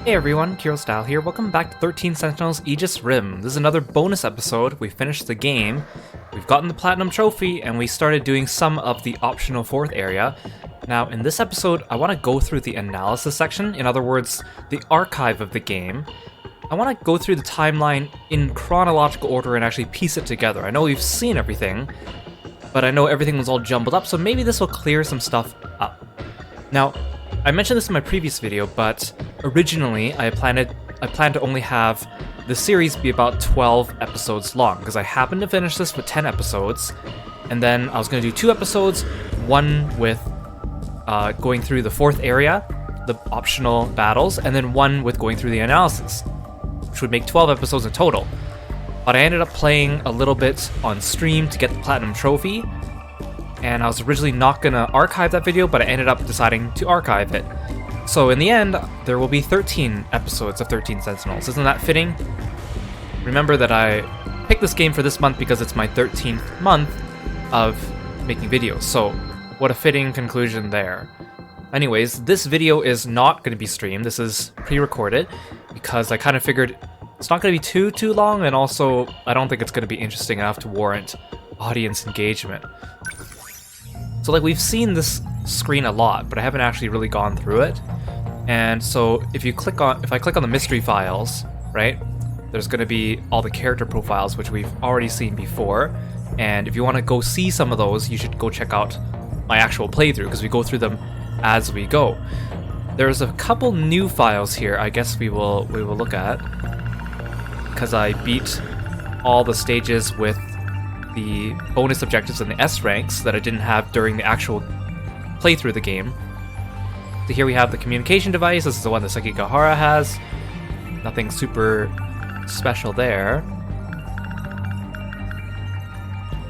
Hey everyone, Kirostyle here. Welcome back to 13 Sentinels Aegis Rim. This is another bonus episode. We finished the game, we've gotten the Platinum Trophy, and we started doing some of the optional 4th area. Now, in this episode, I want to go through the analysis section, in other words, the archive of the game. I want to go through the timeline in chronological order and actually piece it together. I know we've seen everything, but I know everything was all jumbled up, so maybe this will clear some stuff up. Now, I mentioned this in my previous video, but originally I planned to only have the series be about 12 episodes long, because I happened to finish this with 10 episodes, and then I was going to do 2 episodes, one with going through the 4th area, the optional battles, and then one with going through the analysis, which would make 12 episodes in total. But I ended up playing a little bit on stream to get the Platinum Trophy, and I was originally not going to archive that video, but I ended up deciding to archive it. So in the end, there will be 13 episodes of 13 Sentinels. Isn't that fitting? Remember that I picked this game for this month because it's my 13th month of making videos, so what a fitting conclusion there. Anyways, this video is not going to be streamed. This is pre-recorded because I kind of figured it's not going to be too long, and also I don't think it's going to be interesting enough to warrant audience engagement. So like, we've seen this screen a lot, but I haven't actually really gone through it. And so if I click on the mystery files, right, there's going to be all the character profiles, which we've already seen before. And if you want to go see some of those, you should go check out my actual playthrough, because we go through them as we go. There's a couple new files here I guess we will look at, because I beat all the stages with the bonus objectives and the S ranks that I didn't have during the actual playthrough of the game. So here we have the communication device. This is the one that Sekigahara has. Nothing super special there.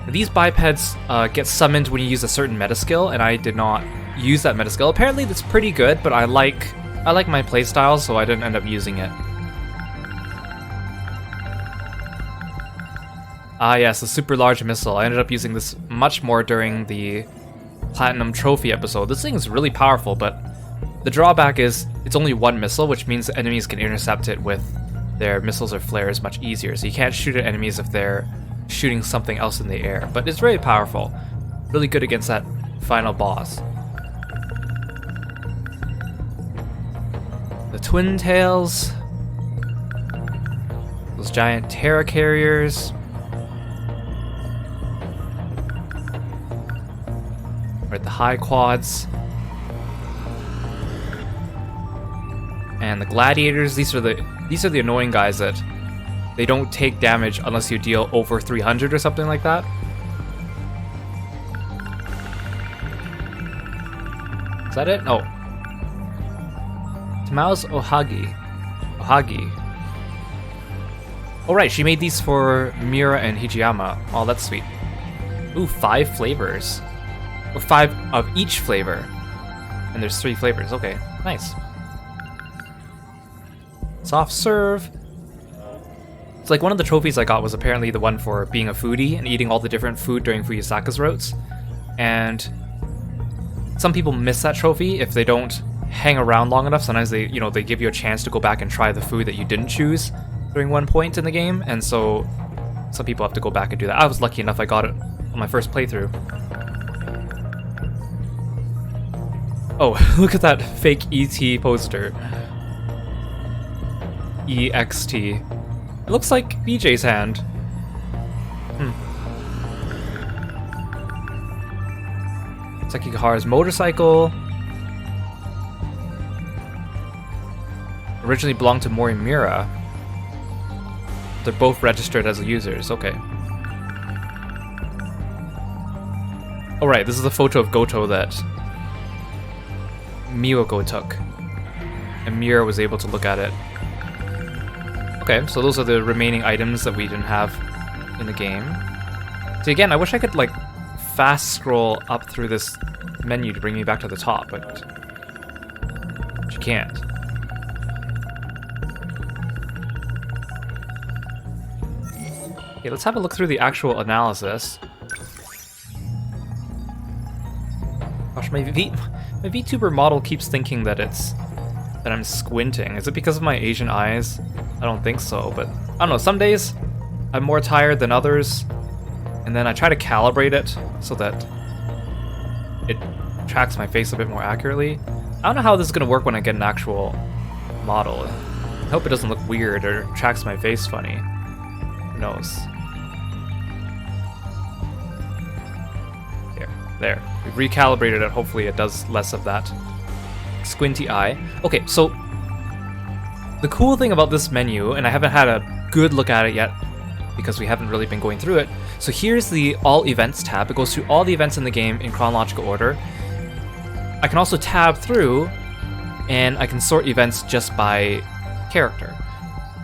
These bipeds get summoned when you use a certain meta skill, and I did not use that meta skill. Apparently that's pretty good, but I like my playstyle, so I didn't end up using it. Ah yes, the super large missile. I ended up using this much more during the Platinum Trophy episode. This thing is really powerful, but the drawback is it's only one missile, which means enemies can intercept it with their missiles or flares much easier. So you can't shoot at enemies if they're shooting something else in the air. But it's very powerful. Really good against that final boss. The Twin Tails. Those giant Terra carriers. Right, the high quads. And the gladiators, these are the annoying guys that they don't take damage unless you deal over 300 or something like that. Is that it? Oh. Tamao's Ohagi. Oh right, she made these for Mira and Hijiyama. Oh, that's sweet. Ooh, 5 flavors. Or 5 of each flavor. And there's 3 flavors. Okay, nice. Soft serve. It's like one of the trophies I got was apparently the one for being a foodie and eating all the different food during Fuyusaka's routes. And some people miss that trophy if they don't hang around long enough. Sometimes they give you a chance to go back and try the food that you didn't choose during one point in the game. And so some people have to go back and do that. I was lucky enough I got it on my first playthrough. Oh, look at that fake ET poster. EXT. It looks like BJ's hand. Sekigahara's motorcycle. Originally belonged to Mori Mira. They're both registered as users, okay. Oh right, this is a photo of Goto that Miyoko took, and Mira was able to look at it. Okay, so those are the remaining items that we didn't have in the game. So again, I wish I could like fast scroll up through this menu to bring me back to the top, but you can't. Okay, let's have a look through the actual analysis. Gosh, my VTuber model keeps thinking that it's that I'm squinting. Is it because of my Asian eyes? I don't think so, but I don't know. Some days I'm more tired than others, and then I try to calibrate it so that it tracks my face a bit more accurately. I don't know how this is going to work when I get an actual model. I hope it doesn't look weird or tracks my face funny. Who knows? There. We've recalibrated it. Hopefully it does less of that squinty eye. Okay, so the cool thing about this menu, and I haven't had a good look at it yet because we haven't really been going through it. So here's the All Events tab. It goes through all the events in the game in chronological order. I can also tab through and I can sort events just by character.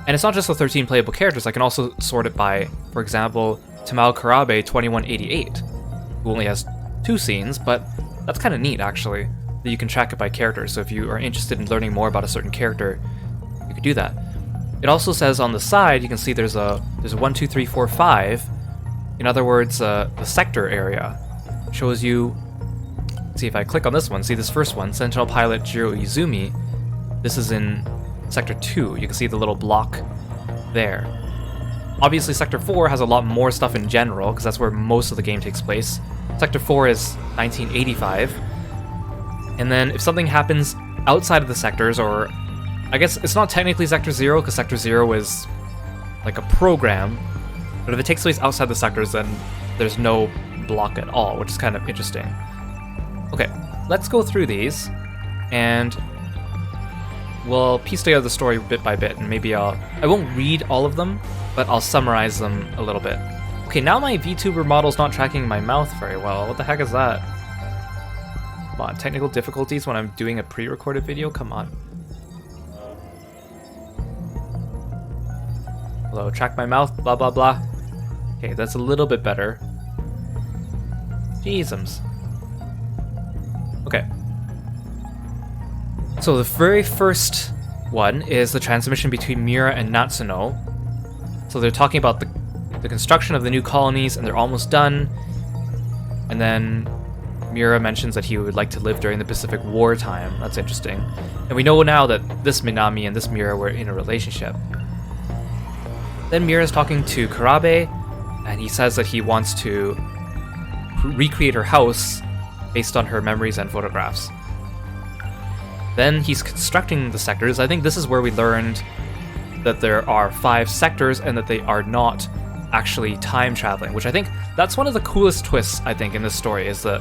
And it's not just the 13 playable characters. I can also sort it by, for example, Tamao Karabe 2188, who only has 2 scenes, but that's kind of neat actually, that you can track it by character. So if you are interested in learning more about a certain character, you could do that. It also says on the side, you can see there's a 1, 2, 3, 4, 5. In other words, the sector area shows you. See if I click on this one, see this first one, Sentinel Pilot Jiro Izumi. This is in Sector 2. You can see the little block there. Obviously, Sector 4 has a lot more stuff in general, because that's where most of the game takes place. Sector 4 is 1985. And then if something happens outside of the sectors, or I guess it's not technically Sector 0, because Sector 0 is like a program, but if it takes place outside the sectors, then there's no block at all, which is kind of interesting. Okay, let's go through these, and we'll piece together the story bit by bit, and maybe I won't read all of them, but I'll summarize them a little bit. Okay, now my VTuber model's not tracking my mouth very well. What the heck is that? Come on, technical difficulties when I'm doing a pre-recorded video? Come on. Hello, track my mouth, blah blah blah. Okay, that's a little bit better. Jeezums. Okay. So the very first one is the transmission between Mira and Natsuno. So they're talking about the construction of the new colonies, and they're almost done. And then Mira mentions that he would like to live during the Pacific War time. That's interesting. And we know now that this Minami and this Mira were in a relationship. Then Mira's talking to Karabe, and he says that he wants to recreate her house based on her memories and photographs. Then he's constructing the sectors. I think this is where we learned that there are 5 sectors and that they are not actually time traveling, which I think that's one of the coolest twists, I think, in this story, is that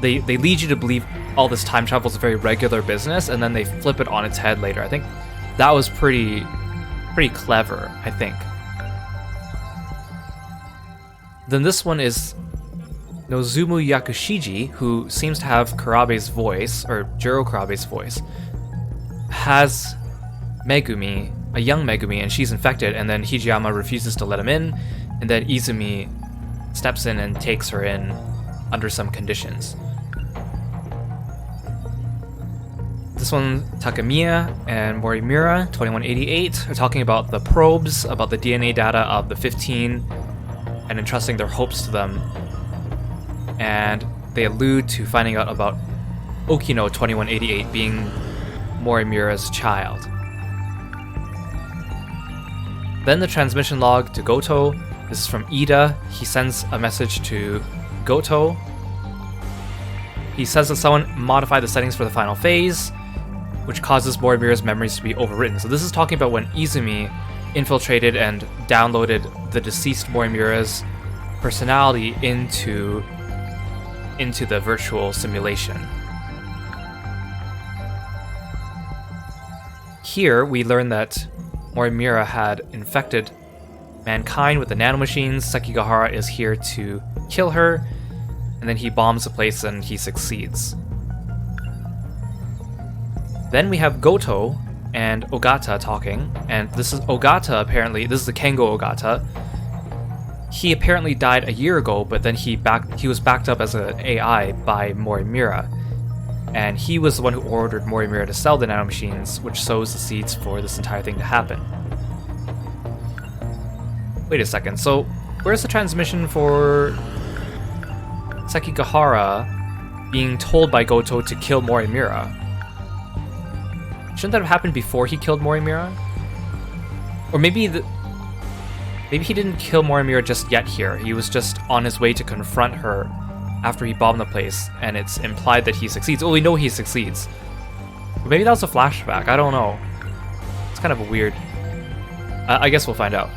they lead you to believe all this time travel is a very regular business, and then they flip it on its head later. I think that was pretty clever, I think. Then this one is Nozumu Yakushiji, who seems to have Karabe's voice, or Jiro Karabe's voice, has Megumi, a young Megumi, and she's infected, and then Hijiyama refuses to let him in, and then Izumi steps in and takes her in under some conditions. This one, Takamiya and Morimura, 2188, are talking about the probes, about the DNA data of the 15, and entrusting their hopes to them. And they allude to finding out about Okino 2188 being Morimura's child. Then the transmission log to Goto. This is from Ida. He sends a message to Goto. He says that someone modified the settings for the final phase, which causes Morimura's memories to be overwritten. So this is talking about when Izumi infiltrated and downloaded the deceased Morimura's personality into the virtual simulation. Here we learn that Morimura had infected mankind with the nanomachines. Sekigahara is here to kill her, and then he bombs the place and he succeeds. Then we have Goto and Ogata talking, and this is Ogata apparently, this is the Kengo Ogata. He apparently died a year ago, but then he was backed up as an AI by Morimura. And he was the one who ordered Morimura to sell the nanomachines, which sows the seeds for this entire thing to happen. Wait a second, so where's the transmission for Sekigahara being told by Goto to kill Morimura? Shouldn't that have happened before he killed Morimura? Or maybe maybe he didn't kill Morimura just yet here. He was just on his way to confront her after he bombed the place, and it's implied that he succeeds. Oh, we know he succeeds. But maybe that was a flashback. I don't know. It's kind of a weird... I guess we'll find out.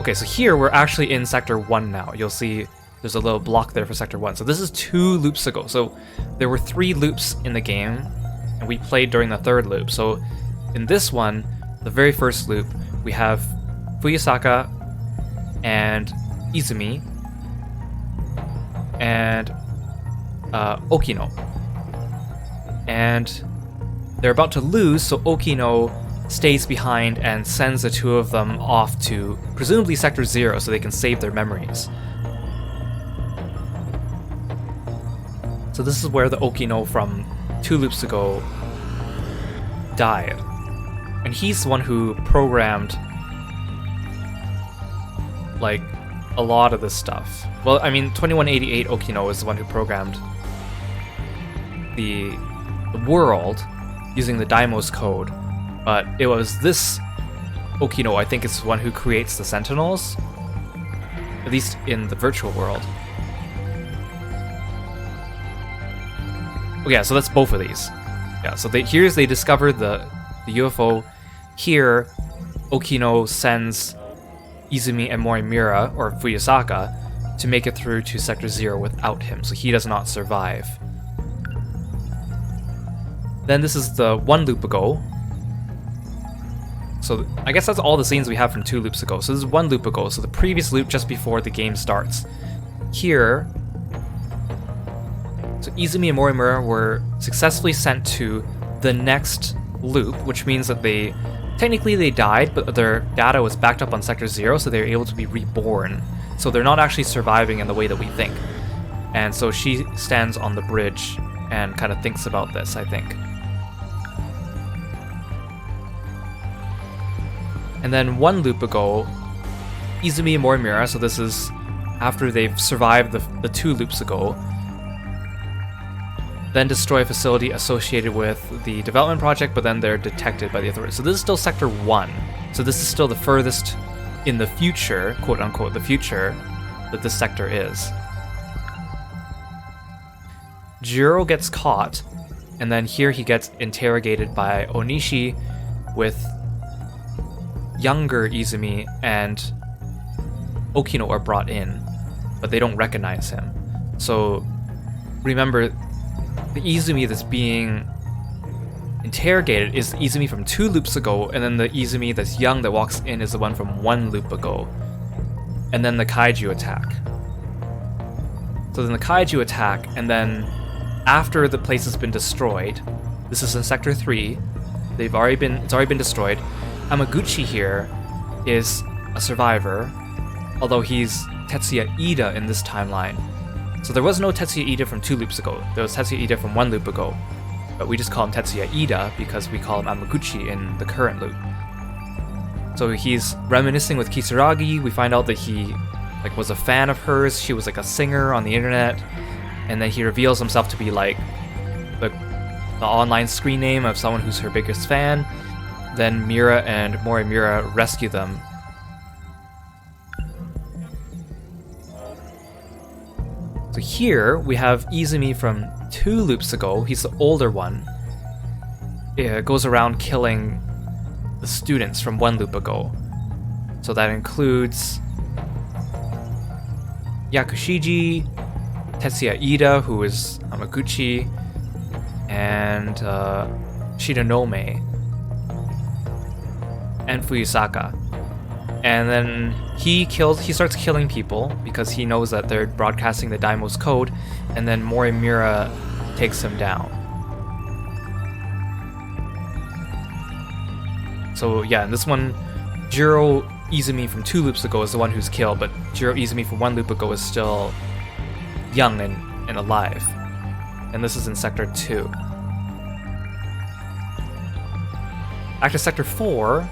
Okay, so here we're actually in Sector 1 now. You'll see there's a little block there for Sector 1. So this is 2 loops ago. So there were 3 loops in the game, and we played during the 3rd loop. So in this one, the very first loop, we have Fuyusaka and Izumi and Okino. And they're about to lose, so Okino stays behind and sends the 2 of them off to presumably Sector 0 so they can save their memories. So this is where the Okino from 2 loops ago died. And he's the one who programmed, like, a lot of this stuff. Well, I mean, 2188 Okino is the one who programmed the world using the Daimos code, but it was this Okino, I think, is the one who creates the Sentinels, at least in the virtual world. Oh yeah, so that's both of these. Yeah, so here's they discovered the UFO. Here, Okino sends Izumi and Morimura, or Fuyusaka, to make it through to Sector 0 without him, so he does not survive. Then this is the 1 loop ago. So I guess that's all the scenes we have from 2 loops ago. So this is 1 loop ago, so the previous loop just before the game starts. Here, so Izumi and Morimura were successfully sent to the next loop, which means that technically they died, but their data was backed up on Sector 0, so they were able to be reborn. So they're not actually surviving in the way that we think. And so she stands on the bridge and kind of thinks about this, I think. And then 1 loop ago, Izumi and Morimura, so this is after they've survived the 2 loops ago, then destroy a facility associated with the development project, but then they're detected by the authorities. So this is still Sector 1. So this is still the furthest in the future, quote-unquote, the future, that this sector is. Jiro gets caught, and then here he gets interrogated by Onishi with younger Izumi, and Okino are brought in, but they don't recognize him. So remember, the Izumi that's being interrogated is Izumi from 2 loops ago, and then the Izumi that's young that walks in is the one from 1 loop ago. And then the Kaiju attack. So then the Kaiju attack, and then after the place has been destroyed, this is in Sector 3, it's already been destroyed. Amaguchi here is a survivor, although he's Tetsuya Ida in this timeline. So there was no Tetsuya Ida from 2 loops ago, there was Tetsuya Ida from 1 loop ago. But we just call him Tetsuya Ida because we call him Amaguchi in the current loop. So he's reminiscing with Kisaragi. We find out that he was a fan of hers. She was like a singer on the internet. And then he reveals himself to be like the online screen name of someone who's her biggest fan. Then Mira and Morimura rescue them. So here we have Izumi from 2 loops ago. He's the older one. It goes around killing the students from 1 loop ago. So that includes Yakushiji, Tetsuya Ida, who is Amaguchi, and Shinonome, and Fuyusaka. And then he starts killing people because he knows that they're broadcasting the Daimos code, and then Morimura takes him down. So yeah, in this one, Jiro Izumi from 2 loops ago is the one who's killed, but Jiro Izumi from 1 loop ago is still young and alive. And this is in Sector 2. Back to Sector 4.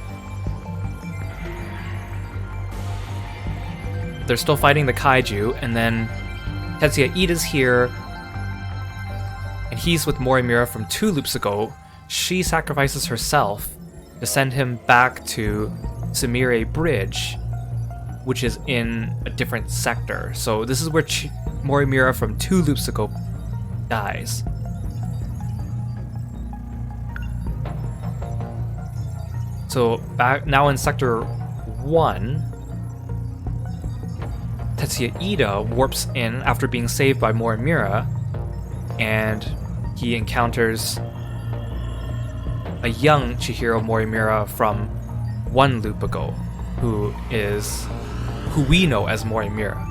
They're still fighting the Kaiju, and then Tetsuya Ida's here, and he's with Morimura from 2 loops ago. She sacrifices herself to send him back to Sumire Bridge, which is in a different sector. So this is where Morimura from 2 loops ago dies. So back now in Sector 1, Tetsuya Ida warps in after being saved by Morimura, and he encounters a young Chihiro Morimura from 1 loop ago, who we know as Morimura.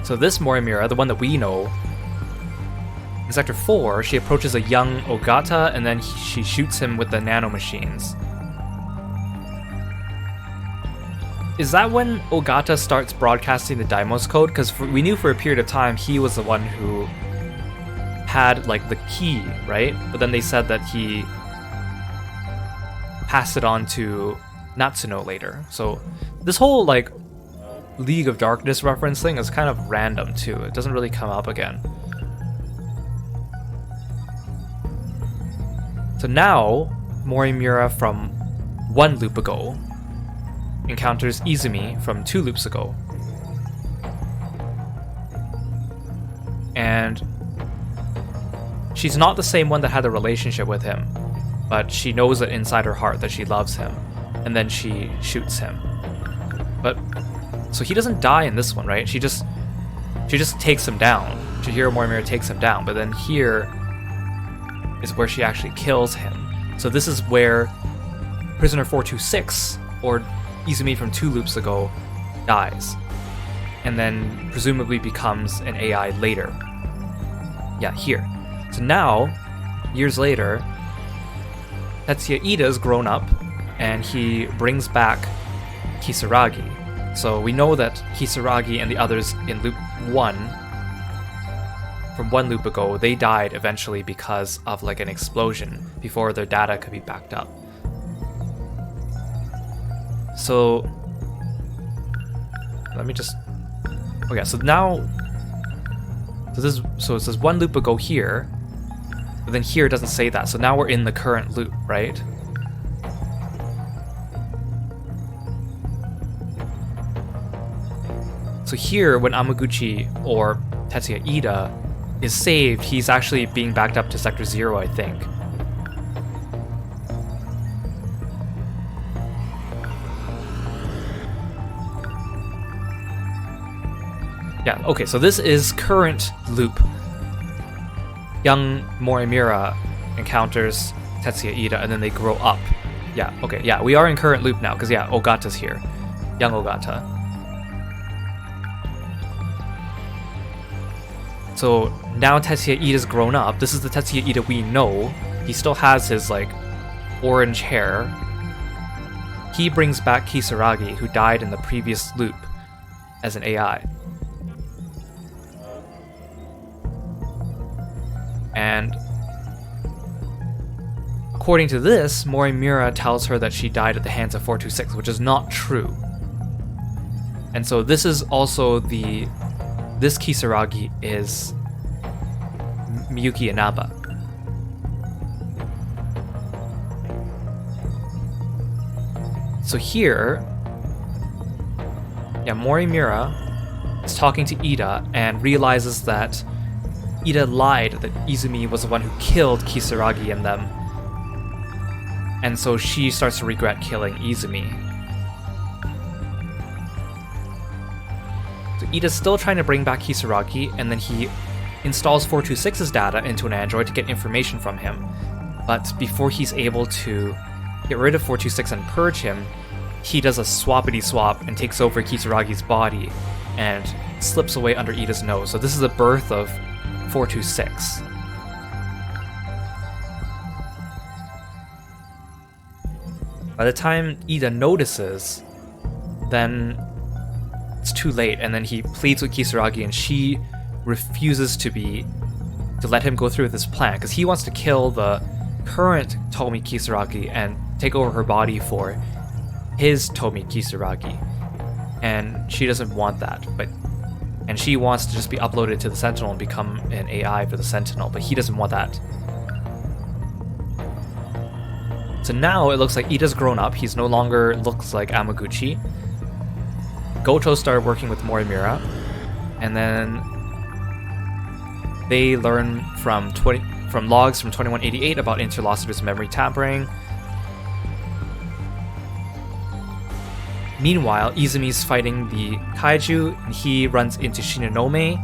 So this Morimura, the one that we know, in Sector 4, she approaches a young Ogata, and then she shoots him with the nanomachines. Is that when Ogata starts broadcasting the Daimos code? Because we knew for a period of time he was the one who had, like, the key, right? But then they said that he passed it on to Natsuno later. So this whole, like, League of Darkness reference thing is kind of random, too. It doesn't really come up again. So now, Morimura from 1 loop ago encounters Izumi from 2 loops ago. And she's not the same one that had a relationship with him, but she knows it inside her heart that she loves him, and then she shoots him. But so he doesn't die in this one, right? She just takes him down. Chihiro Morimura takes him down, but then here is where she actually kills him. So this is where Prisoner 426, or Izumi from 2 loops ago, dies, and then presumably becomes an AI later. Yeah, here. So now, years later, Tetsuya Ida's grown up, and he brings back Kisaragi. So we know that Kisaragi and the others in loop 1, from 1 loop ago, they died eventually because of, like, an explosion before their data could be backed up. So let me just, okay, so now, so it says 1 loop ago here, but then here it doesn't say that. So now we're in the current loop, right? So here, when Amaguchi or Tetsuya Ida is saved, he's actually being backed up to Sector 0, I think. Yeah, okay, so this is current loop. Young Morimura encounters Tetsuya Ida, and then they grow up. Yeah, okay, yeah, we are in current loop now, because, yeah, Ogata's here. Young Ogata. So now Tetsuya Ida's grown up. This is the Tetsuya Ida we know. He still has his, like, orange hair. He brings back Kisaragi, who died in the previous loop as an AI. And according to this, Morimura tells her that she died at the hands of 426, which is not true. And so this is also this Kisaragi is Miyuki Inaba. So here, yeah, Morimura is talking to Ida and realizes that Ida lied that Izumi was the one who killed Kisaragi and them. And so she starts to regret killing Izumi. So Ida's still trying to bring back Kisaragi, and then he installs 426's data into an android to get information from him. But before he's able to get rid of 426 and purge him, he does a swappity swap and takes over Kisaragi's body and slips away under Ida's nose. So this is the birth of 426. By the time Ida notices, then it's too late, and then he pleads with Kisaragi, and she refuses to let him go through with his plan, because he wants to kill the current Tomi Kisaragi and take over her body for his Tomi Kisaragi, and she doesn't want that. But and she wants to just be uploaded to the Sentinel and become an AI for the Sentinel, but he doesn't want that. So now it looks like Ida's grown up. He's no longer looks like Amaguchi. Goto started working with Morimura, and then they learn from logs from 2188 about Interlocutor's memory tampering. Meanwhile, Izumi's fighting the Kaiju, and he runs into Shinonome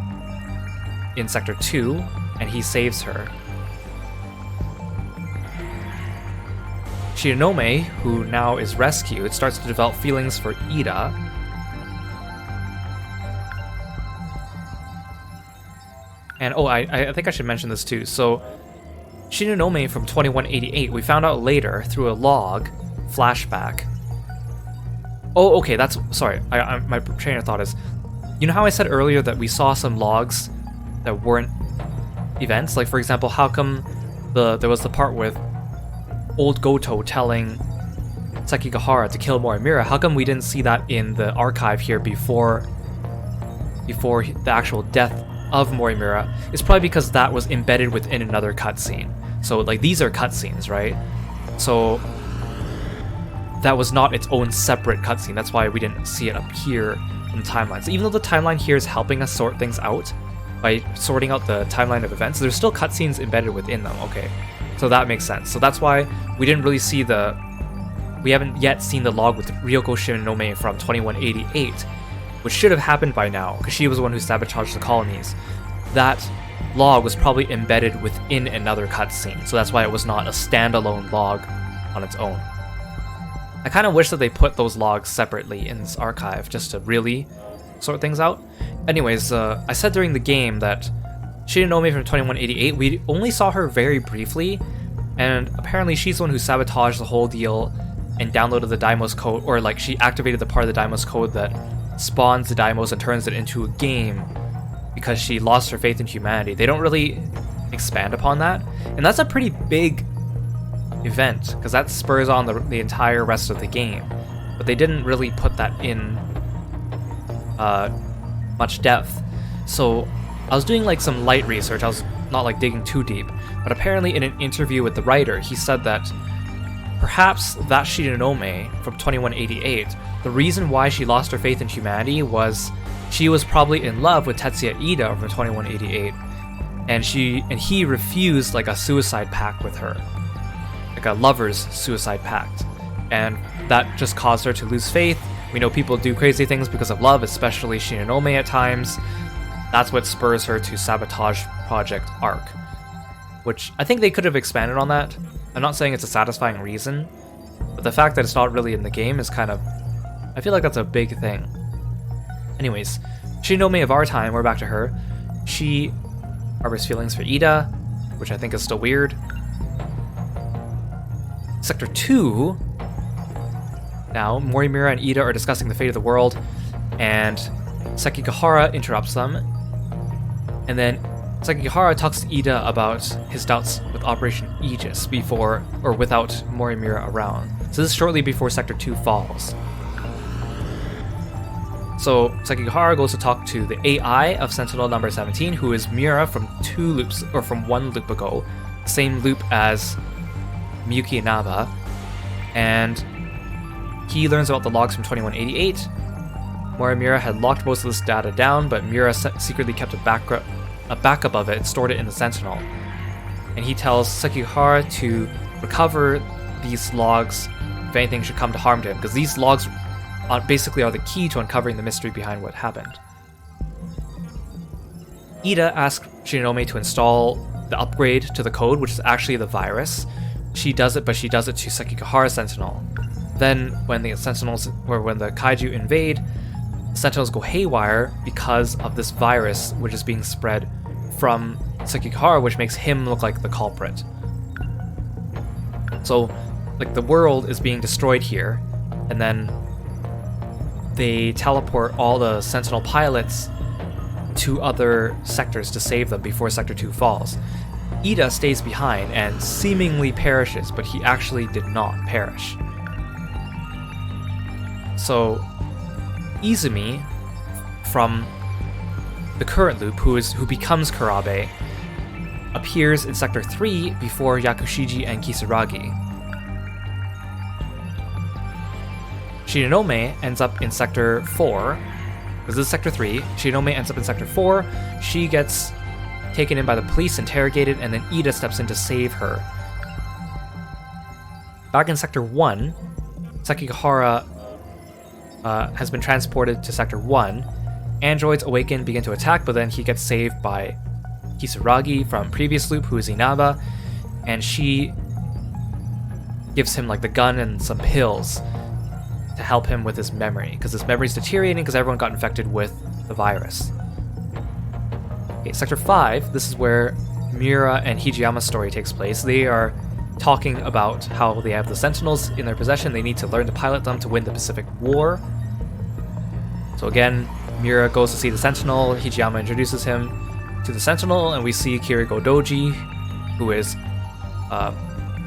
in Sector 2, and he saves her. Shinonome, who now is rescued, starts to develop feelings for Ida. And I think I should mention this too. So, Shinonome from 2188, we found out later through a log flashback. Oh, okay, that's... Sorry, my train of thought is... You know how I said earlier that we saw some logs that weren't events? Like, for example, how come there was the part with old Goto telling Sekigahara to kill Morimura? How come we didn't see that in the archive here before the actual death of Morimura? It's probably because that was embedded within another cutscene. So, like, these are cutscenes, right? So that was not its own separate cutscene. That's why we didn't see it up here in the timeline. So even though the timeline here is helping us sort things out by sorting out the timeline of events, there's still cutscenes embedded within them. Okay, so that makes sense. So that's why we didn't really see we haven't yet seen the log with Ryoko Shinonome from 2188, which should have happened by now, because she was the one who sabotaged the colonies. That log was probably embedded within another cutscene, so that's why it was not a standalone log on its own. I kind of wish that they put those logs separately in this archive just to really sort things out. Anyways, I said during the game that Shinonome from 2188, we only saw her very briefly, and apparently she's the one who sabotaged the whole deal and downloaded the Daimos code, or like she activated the part of the Daimos code that spawns the Daimos and turns it into a game because she lost her faith in humanity. They don't really expand upon that, and that's a pretty big event because that spurs on the entire rest of the game, but they didn't really put that in much depth. So I was doing like some light research. I was not like digging too deep, but apparently in an interview with the writer, he said that perhaps that Shinonome from 2188, the reason why she lost her faith in humanity was she was probably in love with Tetsuya Ida from 2188, and he refused like a suicide pact with her, like a lover's suicide pact, and that just caused her to lose faith. We know people do crazy things because of love, especially Shinonome at times. That's what spurs her to sabotage Project Arc, which I think they could have expanded on that. I'm not saying it's a satisfying reason, but the fact that it's not really in the game is kind of... I feel like that's a big thing. Anyways, Shinonome of our time, we're back to her. She harbors feelings for Ida, which I think is still weird. Sector 2, now Morimura and Ida are discussing the fate of the world, and Sekigahara interrupts them, and then Sekigahara talks to Ida about his doubts with Operation Aegis before or without Morimura around. So this is shortly before Sector 2 falls. So Sekigahara goes to talk to the AI of Sentinel number 17, who is Miura from one loop ago, same loop as Miyuki Inaba, and he learns about the logs from 2188. Morimura had locked most of this data down, but Miura secretly kept a backup of it and stored it in the Sentinel. And he tells Sekigahara to recover these logs if anything should come to harm to him, because these logs basically are the key to uncovering the mystery behind what happened. Ida asks Shinonome to install the upgrade to the code, which is actually the virus. She does it, but she does it to Sekigahara's Sentinel. Then, when the Kaiju invade, Sentinels go haywire because of this virus, which is being spread from Sekigahara, which makes him look like the culprit. So, like, the world is being destroyed here, and then they teleport all the Sentinel pilots to other sectors to save them before Sector 2 falls. Ida stays behind and seemingly perishes, but he actually did not perish. So Izumi from the current loop, who becomes Kurabe, appears in Sector 3 before Yakushiji and Kisaragi. Shinonome ends up in Sector 4. This is Sector 3. Shinonome ends up in Sector 4. She gets taken in by the police, interrogated, and then Ida steps in to save her. Back in Sector 1, Sekigahara has been transported to Sector 1. Androids awaken, begin to attack, but then he gets saved by Kisaragi from previous loop, who is Inaba, and she gives him like the gun and some pills to help him with his memory, because his memory is deteriorating because everyone got infected with the virus. Okay, Sector 5, this is where Miura and Hijiyama's story takes place. They are talking about how they have the Sentinels in their possession. They need to learn to pilot them to win the Pacific War. So again, Miura goes to see the Sentinel, Hijiyama introduces him to the Sentinel, and we see Kiriko Doji, who is,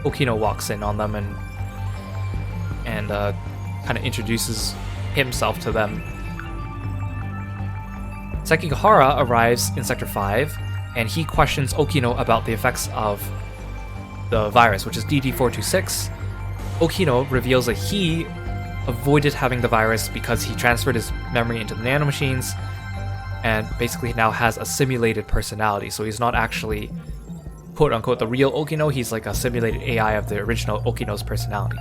Okino walks in on them and kind of introduces himself to them. Sekigahara arrives in Sector 5, and he questions Okino about the effects of the virus, which is DD426. Okino reveals that he avoided having the virus because he transferred his memory into the nanomachines and basically now has a simulated personality. So he's not actually quote-unquote the real Okino, he's like a simulated AI of the original Okino's personality.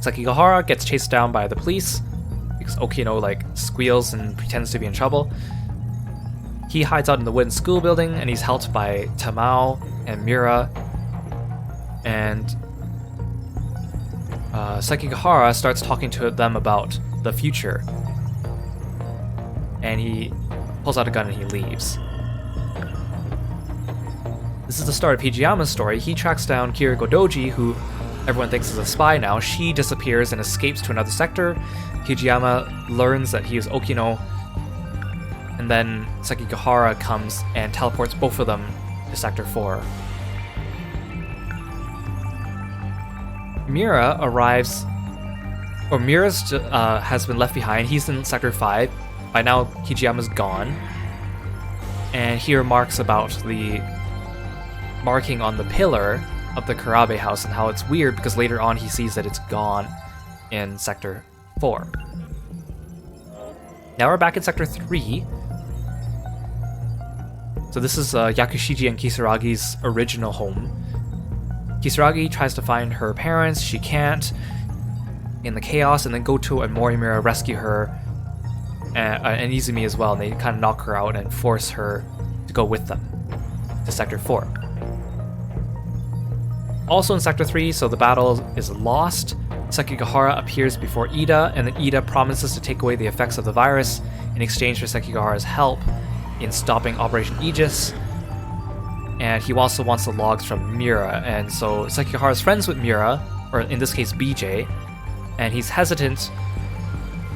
Sekigahara gets chased down by the police because Okino like squeals and pretends to be in trouble. He hides out in the wooden school building and he's helped by Tamao and Miura, and Sekigahara starts talking to them about the future, and he pulls out a gun and he leaves. This is the start of Hijiyama's story. He tracks down Kiriko Doji, who everyone thinks is a spy now. She disappears and escapes to another sector. Hijiyama learns that he is Okino, and then Sekigahara comes and teleports both of them to Sector 4. Miura arrives, or Miura's has been left behind. He's in Sector 5. By now, Hijiyama's gone. And he remarks about the marking on the pillar of the Kurabe house and how it's weird because later on he sees that it's gone in Sector 4. Now we're back in Sector 3. So this is Yakushiji and Kisaragi's original home. Kisaragi tries to find her parents, she can't, in the chaos, and then Goto and Morimura rescue her, and Izumi as well, and they kind of knock her out and force her to go with them to Sector 4. Also in Sector 3, so the battle is lost, Sekigahara appears before Ida, and then Ida promises to take away the effects of the virus in exchange for Sekigahara's help in stopping Operation Aegis. And he also wants the logs from Miura, and so Sekigahara's friends with Miura, or in this case BJ, and he's hesitant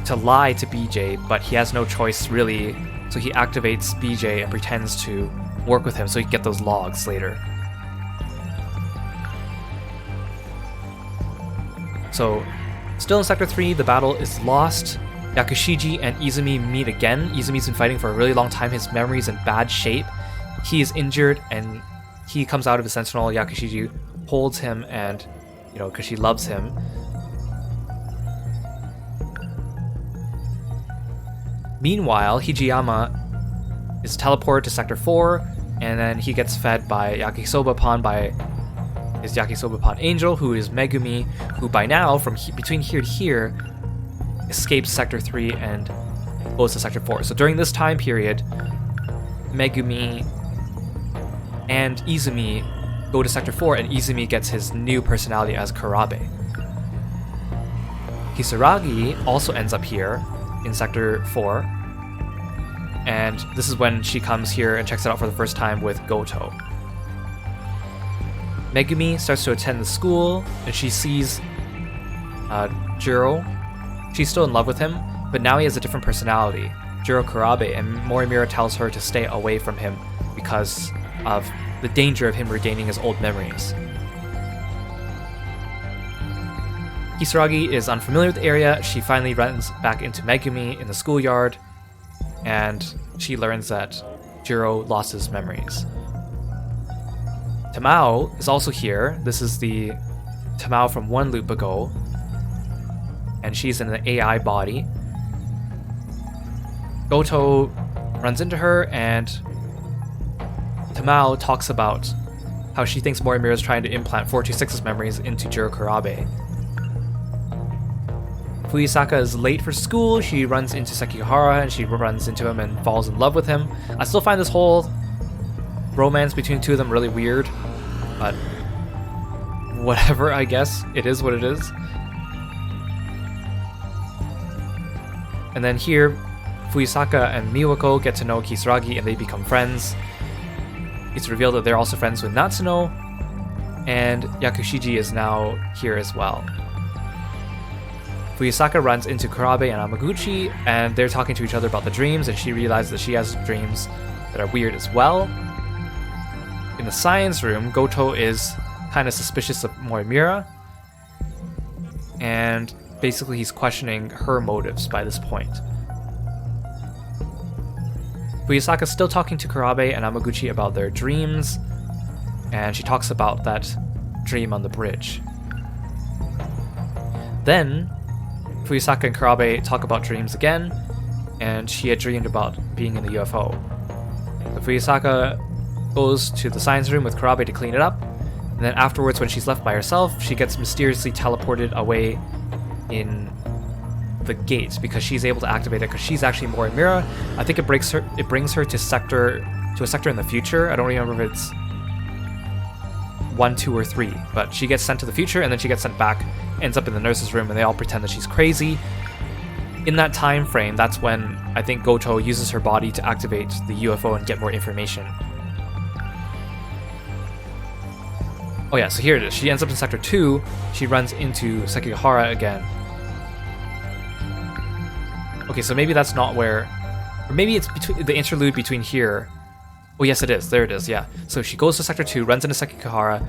to lie to BJ, but he has no choice really, so he activates BJ and pretends to work with him so he can get those logs later. So, still in Sector 3, the battle is lost. Yakushiji and Izumi meet again. Izumi's been fighting for a really long time, his memory's in bad shape. He is injured and he comes out of his Sentinel. Yakushiji holds him and, because she loves him. Meanwhile, Hijiyama is teleported to Sector 4, and then he gets fed by Yakisoba-pan by his Yakisoba-pan angel, who is Megumi, who by now, from between here to here, escapes Sector 3 and goes to Sector 4. So during this time period, Megumi and Izumi go to Sector 4, and Izumi gets his new personality as Kurabe. Kisaragi also ends up here in Sector 4, and this is when she comes here and checks it out for the first time with Goto. Megumi starts to attend the school, and she sees Jiro. She's still in love with him, but now he has a different personality, Jiro Kurabe, and Morimura tells her to stay away from him because of the danger of him regaining his old memories. Kisaragi is unfamiliar with the area. She finally runs back into Megumi in the schoolyard, and she learns that Kiro lost his memories. Tamao is also here. This is the Tamao from one loop ago, and she's in an AI body. Goto runs into her, and Tamao talks about how she thinks Morimura is trying to implant 426's memories into Jiro Kurabe. Fuyusaka is late for school. She runs into Sekigahara and she runs into him and falls in love with him. I still find this whole romance between the two of them really weird, but whatever, I guess. It is what it is. And then here, Fuyusaka and Miwako get to know Kisaragi and they become friends. It's revealed that they're also friends with Natsuno, and Yakushiji is now here as well. Fuyusaka runs into Kurabe and Amaguchi, and they're talking to each other about the dreams, and she realizes that she has dreams that are weird as well. In the science room, Goto is kind of suspicious of Morimura, and basically he's questioning her motives by this point. Fuyusaka's still talking to Kurabe and Amaguchi about their dreams, and she talks about that dream on the bridge. Then, Fuyusaka and Kurabe talk about dreams again, and she had dreamed about being in the UFO. So Fuyusaka goes to the science room with Kurabe to clean it up, and then afterwards when she's left by herself, she gets mysteriously teleported away in the gate because she's able to activate it because she's actually Morimura. I think it brings her to a sector in the future. I don't remember if it's 1, 2, or 3, but she gets sent to the future and then she gets sent back, ends up in the nurse's room, and they all pretend that she's crazy. In that time frame, that's when I think Goto uses her body to activate the UFO and get more information. Oh yeah, so here it is. She ends up in Sector 2. She runs into Sekigahara again. Okay, so maybe that's not where... Or maybe it's between the interlude between here. Oh yes, it is. There it is, yeah. So she goes to Sector 2, runs into Sekigahara.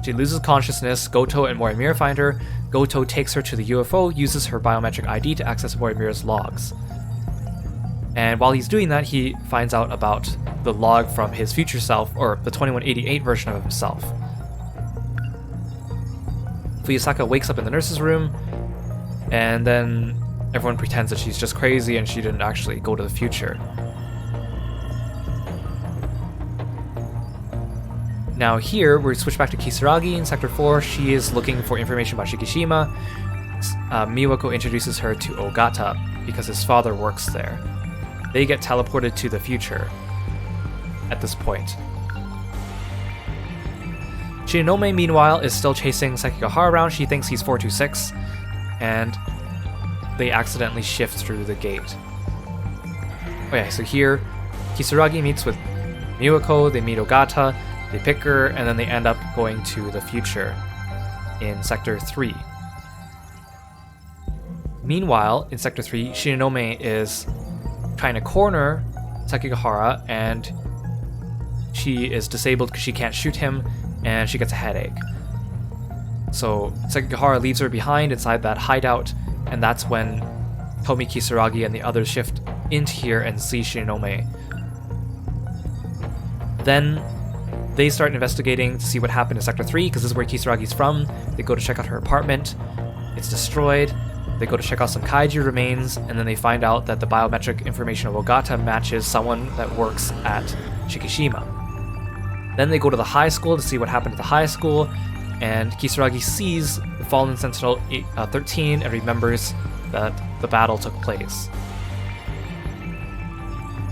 She loses consciousness. Goto and Morimura find her. Goto takes her to the UFO, uses her biometric ID to access Morimura's logs. And while he's doing that, he finds out about the log from his future self, or the 2188 version of himself. Fuyusaka wakes up in the nurse's room, and then everyone pretends that she's just crazy and she didn't actually go to the future. Now here, we switch back to Kisaragi in Sector 4. She is looking for information about Shikishima. Miwako introduces her to Ogata because his father works there. They get teleported to the future at this point. Shinonome, meanwhile, is still chasing Sekigahara around. She thinks he's 426, and they accidentally shift through the gate. Okay, so here, Kisaragi meets with Miwako, they meet Ogata, they pick her, and then they end up going to the future in Sector 3. Meanwhile, in Sector 3, Shinonome is trying to corner Sekigahara, and she is disabled because she can't shoot him, and she gets a headache. So Sekigahara leaves her behind inside that hideout, and that's when Tomi Kisaragi and the others shift into here and see Shinonome. Then they start investigating to see what happened in Sector 3, because this is where Kisaragi's from. They go to check out her apartment. It's destroyed. They go to check out some Kaiju remains, and then they find out that the biometric information of Ogata matches someone that works at Shikishima. Then they go to the high school to see what happened at the high school, and Kisaragi sees the fallen Sentinel 13 and remembers that the battle took place.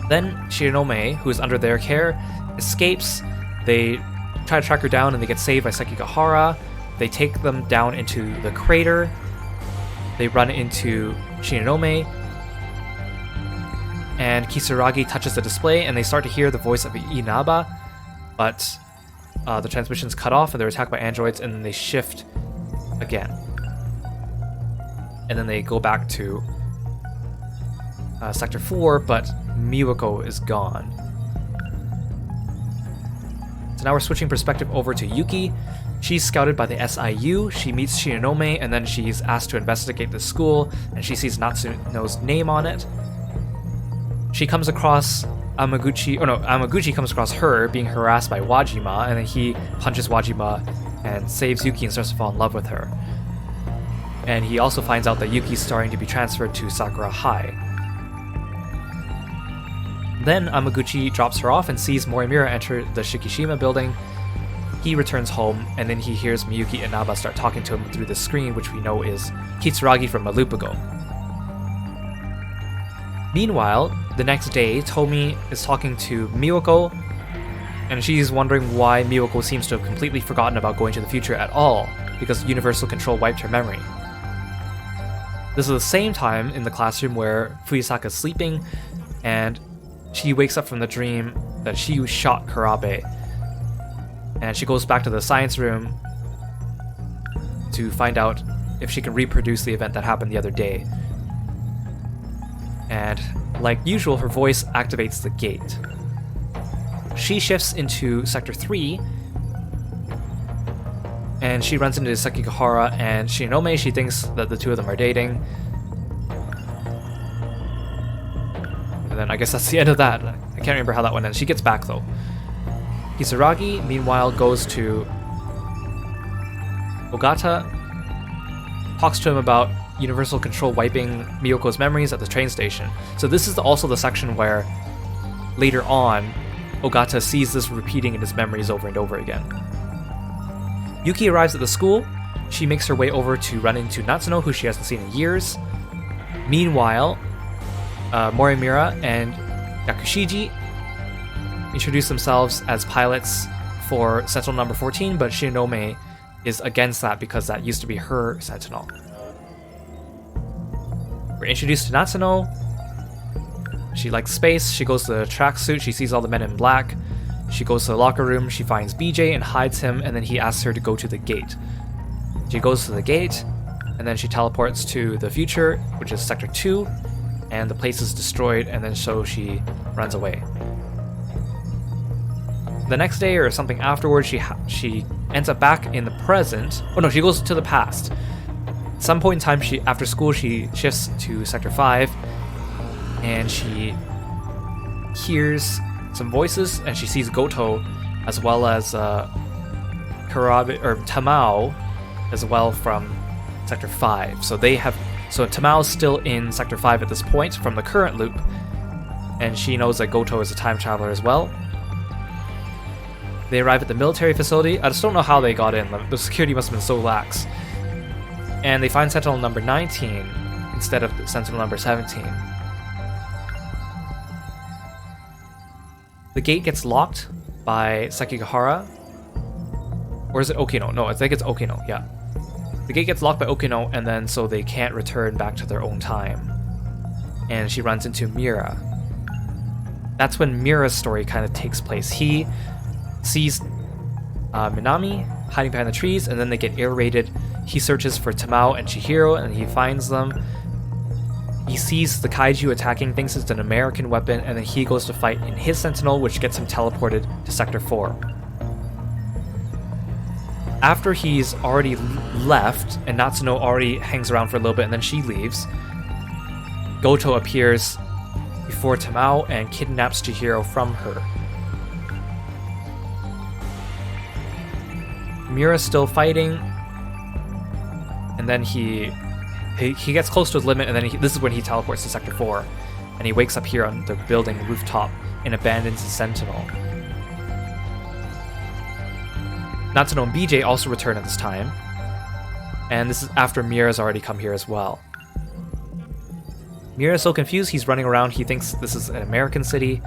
Then Shinonome, who is under their care, escapes. They try to track her down and they get saved by Sekigahara. They take them down into the crater. They run into Shinonome, and Kisaragi touches the display and they start to hear the voice of Inaba, but the transmission's cut off and they're attacked by androids, and then they shift again. And then they go back to Sector 4, but Miwako is gone. So now we're switching perspective over to Yuki. She's scouted by the SIU, she meets Shinonome, and then she's asked to investigate the school, and she sees Natsuno's name on it. she comes across Amaguchi comes across her being harassed by Wajima, and then he punches Wajima and saves Yuki and starts to fall in love with her. And he also finds out that Yuki's starting to be transferred to Sakura High. Then Amaguchi drops her off and sees Morimura enter the Shikishima building. He returns home, and then he hears Miyuki and Naba start talking to him through the screen, which we know is Kitsuragi from a loop ago. Meanwhile, the next day, Tomi is talking to Miyoko, and she's wondering why Miyoko seems to have completely forgotten about going to the future at all, because Universal Control wiped her memory. This is the same time in the classroom where Fuyusaka's sleeping, and she wakes up from the dream that she shot Kurabe. And she goes back to the science room to find out if she can reproduce the event that happened the other day. And like usual, her voice activates the gate. She shifts into Sector 3, and she runs into Sekigahara and Shinome. She thinks that the two of them are dating. And then I guess that's the end of that. I can't remember how that went, and she gets back though. Kisaragi, meanwhile, goes to Ogata, talks to him about Universal Control wiping Miyoko's memories at the train station. So this is also the section where, later on, Ogata sees this repeating in his memories over and over again. Yuki arrives at the school. She makes her way over to run into Natsuno, who she hasn't seen in years. Meanwhile, Morimura and Yakushiji introduce themselves as pilots for Sentinel number 14, but Shinome is against that because that used to be her Sentinel. We're introduced to Natsuno. She likes space. She goes to the tracksuit. She sees all the men in black. She goes to the locker room. She finds BJ and hides him, and then he asks her to go to the gate. She goes to the gate, and then she teleports to the future, which is Sector 2, and the place is destroyed, and then so she runs away. The next day or something afterwards, she ends up back in the present. Oh no, she goes to the past. At some point in time, after school, she shifts to Sector 5, and she hears some voices, and she sees Goto as well as Kurabe or Tamao as well from Sector 5. So Tamao's still in Sector 5 at this point from the current loop, and she knows that Goto is a time traveler as well. They arrive at the military facility. I just don't know how they got in. The security must have been so lax. And they find Sentinel number 19 instead of Sentinel number 17. The gate gets locked by Sekigahara. Or is it Okino? No, I think it's Okino, yeah. The gate gets locked by Okino, and then so they can't return back to their own time. And she runs into Mira. That's when Mira's story kind of takes place. He sees Minami hiding behind the trees, and then they get air raided. He searches for Tamao and Chihiro, and he finds them. He sees the Kaiju attacking, thinks it's an American weapon, and then he goes to fight in his Sentinel, which gets him teleported to Sector 4. After he's already left, and Natsuno already hangs around for a little bit, and then she leaves, Goto appears before Tamao and kidnaps Chihiro from her. Mira's still fighting, and then he gets close to his limit, and then this is when he teleports to Sector 4, and he wakes up here on the building rooftop and abandons his Sentinel. Natsuno and BJ also return at this time, and this is after Mira's already come here as well. Mira's so confused, he's running around, he thinks this is an American city,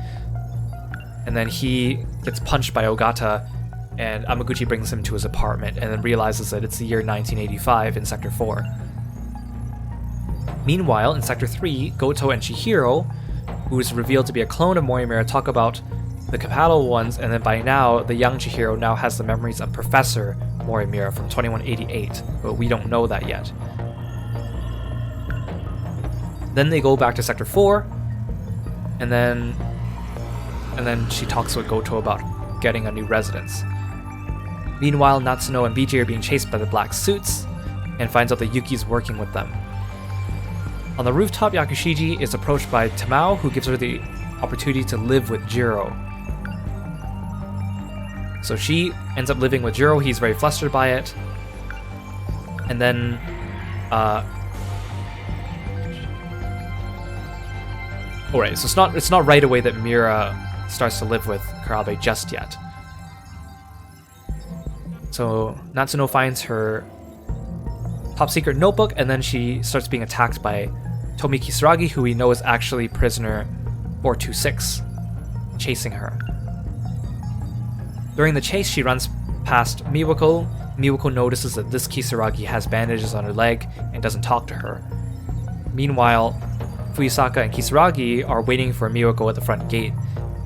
and then he gets punched by Ogata, and Amaguchi brings him to his apartment and then realizes that it's the year 1985 in Sector 4. Meanwhile, in Sector 3, Goto and Chihiro, who is revealed to be a clone of Morimura, talk about the compatible ones, and then by now, the young Chihiro now has the memories of Professor Morimura from 2188, but we don't know that yet. Then they go back to Sector 4, and then she talks with Goto about getting a new residence. Meanwhile, Natsuno and BJ are being chased by the black suits, and finds out that Yuki's working with them. On the rooftop, Yakushiji is approached by Tamao, who gives her the opportunity to live with Jiro. So she ends up living with Jiro. He's very flustered by it. And then alright, so it's not right away that Mira starts to live with Karabe just yet. So Natsuno finds her top secret notebook, and then she starts being attacked by Tomi Kisaragi, who we know is actually prisoner 426, chasing her. During the chase, she runs past Miwako. Miwako notices that this Kisaragi has bandages on her leg and doesn't talk to her. Meanwhile, Fuyusaka and Kisaragi are waiting for Miwako at the front gate,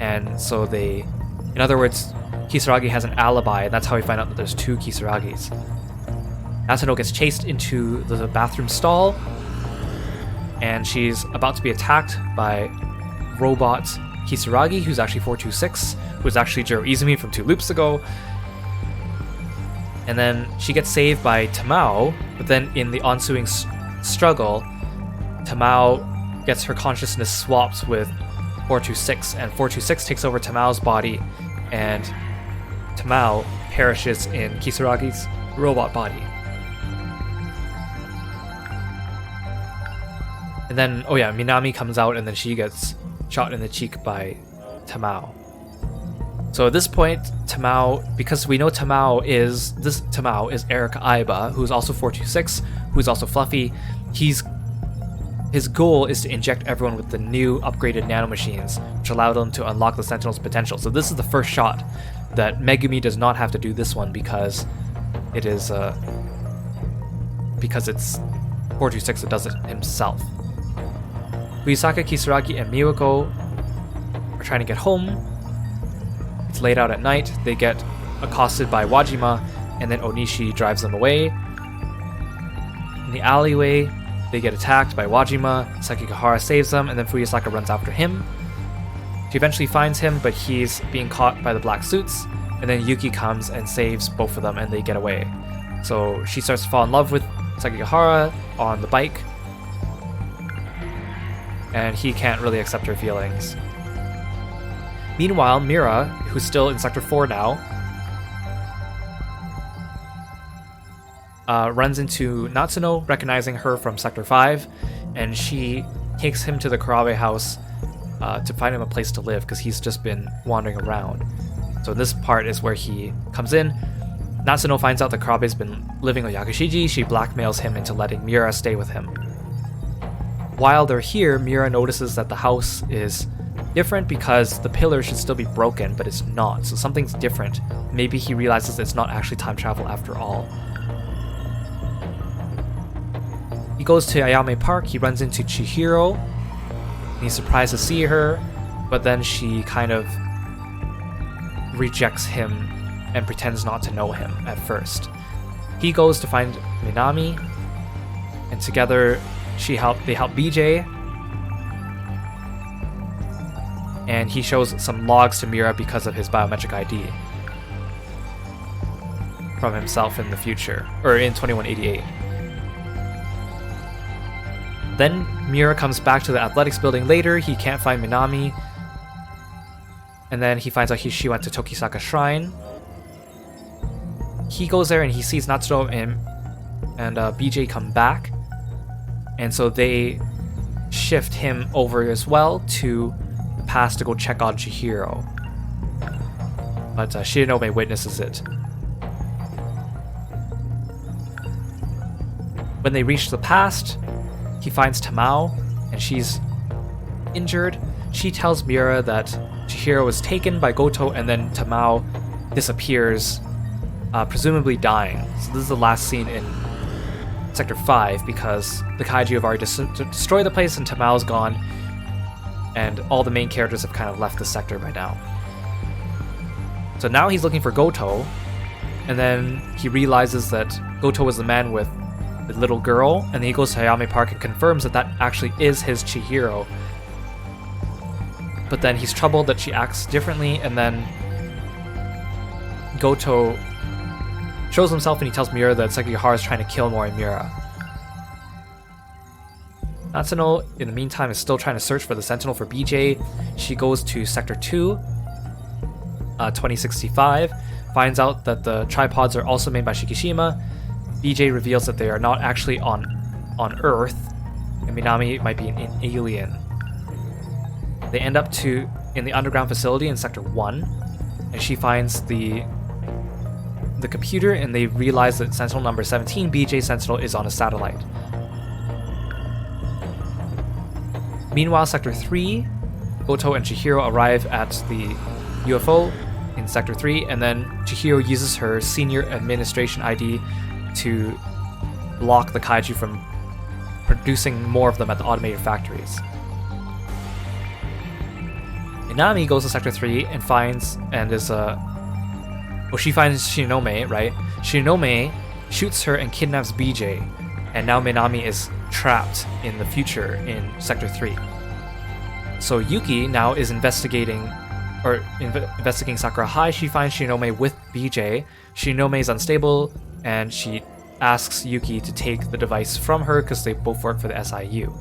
and so in other words, Kisaragi has an alibi, and that's how we find out that there's two Kisaragis. Natsuno gets chased into the bathroom stall, and she's about to be attacked by robot Kisaragi, who's actually 426, who's actually Jiro Izumi from 2 loops ago. And then she gets saved by Tamao, but then in the ensuing struggle, Tamao gets her consciousness swapped with 426, and 426 takes over Tamao's body, and Tamao perishes in Kisaragi's robot body. And then, oh yeah, Minami comes out, and then she gets shot in the cheek by Tamao. So at this point, Tamao, because we know Tamao is Erika Aiba, who's also 426, who's also fluffy. His goal is to inject everyone with the new upgraded nanomachines, which allow them to unlock the Sentinel's potential. So this is the first shot that Megumi does not have to do this one because it's 426 that does it himself. Fuyusaka, Kisaragi, and Miwako are trying to get home. It's late out at night. They get accosted by Wajima, and then Onishi drives them away. In the alleyway, they get attacked by Wajima. Sekigahara saves them, and then Fuyusaka runs after him. She eventually finds him, but he's being caught by the black suits, and then Yuki comes and saves both of them, and they get away. So she starts to fall in love with Sekigahara on the bike, and he can't really accept her feelings. Meanwhile, Mira, who's still in Sector 4 now, runs into Natsuno, recognizing her from Sector 5, and she takes him to the Karabe house to find him a place to live, because he's just been wandering around. So this part is where he comes in. Natsuno finds out that Karabe's been living with Yakushiji. She blackmails him into letting Mira stay with him. While they're here, Mira notices that the house is different because the pillar should still be broken, but it's not, so something's different. Maybe he realizes it's not actually time travel after all. He goes to Ayame Park. He runs into Chihiro, and he's surprised to see her, but then she kind of rejects him and pretends not to know him at first. He goes to find Minami, and together they help BJ, and he shows some logs to Mira because of his biometric ID from himself in the future, or in 2188. Then Mira comes back to the athletics building later. He can't find Minami, and then he finds out she went to Tokisaka Shrine. He goes there and he sees Natsuno and BJ come back, and so they shift him over as well to the past to go check on Chihiro. But Shironome witnesses it. When they reach the past, he finds Tamao, and she's injured. She tells Mira that Chihiro was taken by Goto, and then Tamao disappears, presumably dying. So this is the last scene in Sector 5, because the Kaiju have already destroyed the place and Tamao's gone, and all the main characters have kind of left the sector by now. So now he's looking for Goto, and then he realizes that Goto was the man with the little girl, and then he goes to Hayame Park and confirms that that actually is his Chihiro. But then he's troubled that she acts differently, and then Goto shows himself and he tells Mira that Sekigahara is trying to kill Morimura. Natsuno, in the meantime, is still trying to search for the Sentinel for BJ. She goes to Sector 2, 2065, finds out that the tripods are also made by Shikishima. BJ reveals that they are not actually on Earth, and Minami might be an alien. They end up in the underground facility in Sector 1, and she finds the computer, and they realize that Sentinel number 17, BJ Sentinel, is on a satellite. Meanwhile, Sector 3, Goto and Chihiro arrive at the UFO in Sector 3, and then Chihiro uses her senior administration ID to block the Kaiju from producing more of them at the automated factories. Minami goes to Sector 3 and finds she finds Shinome, right? Shinome shoots her and kidnaps BJ, and now Minami is trapped in the future in Sector 3. So Yuki now is investigating Sakura High. She finds Shinome with BJ. Shinome is unstable, and she asks Yuki to take the device from her because they both work for the SIU.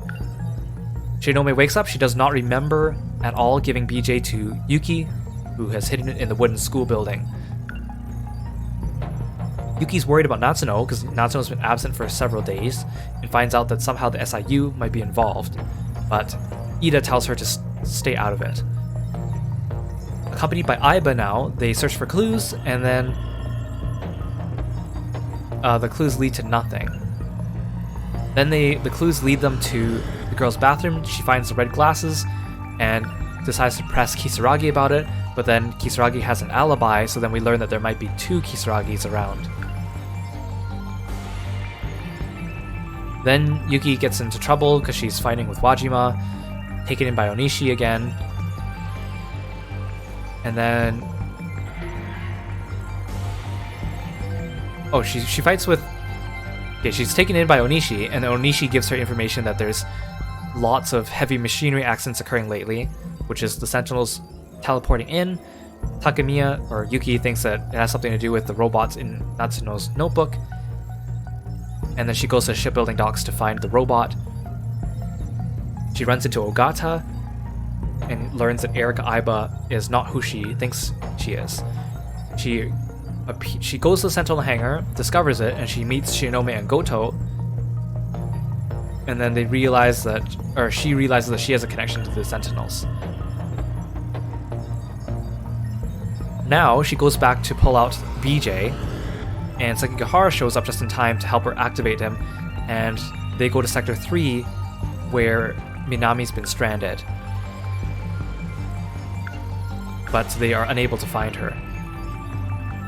Shinome wakes up. She does not remember at all giving BJ to Yuki, who has hidden it in the wooden school building. Yuki's worried about Natsuno because Natsuno's been absent for several days and finds out that somehow the SIU might be involved, but Ida tells her to stay out of it. Accompanied by Aiba now, they search for clues, and then the clues lead to nothing. Then the clues lead them to the girl's bathroom. She finds the red glasses and decides to press Kisaragi about it, but then Kisaragi has an alibi, so then we learn that there might be 2 Kisaragis around. Then Yuki gets into trouble because she's fighting with Wajima, taken in by Onishi again. And then... she fights with... Okay, she's taken in by Onishi, and Onishi gives her information that there's lots of heavy machinery accidents occurring lately, which is the Sentinels teleporting in. Takemiya, or Yuki, thinks that it has something to do with the robots in Natsuno's notebook. And then she goes to the shipbuilding docks to find the robot. She runs into Ogata and learns that Erika Aiba is not who she thinks she is. She goes to the Sentinel hangar, discovers it, and she meets Shinome and Goto. And then she realizes that she has a connection to the Sentinels. Now she goes back to pull out BJ, and Sekigahara shows up just in time to help her activate him, and they go to Sector 3, where Minami's been stranded. But they are unable to find her.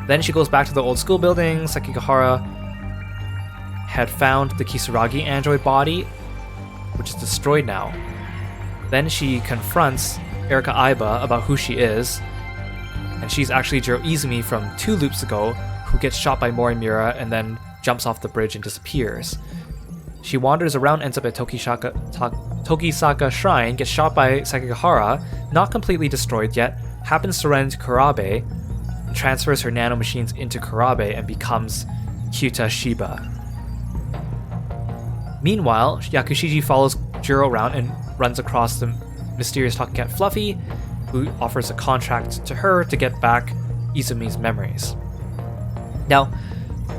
Then she goes back to the old school building. Sekigahara had found the Kisaragi android body, which is destroyed now. Then she confronts Erika Aiba about who she is, and she's actually Jiro Izumi from 2 loops ago, who gets shot by Morimura and then jumps off the bridge and disappears. She wanders around, ends up at Tokisaka Shrine, gets shot by Sekigahara, not completely destroyed yet, happens to run into Kurabe, and transfers her nanomachines into Kurabe and becomes Kyuta Shiba. Meanwhile, Yakushiji follows Jiro around and runs across the mysterious talking cat Fluffy, who offers a contract to her to get back Izumi's memories. Now,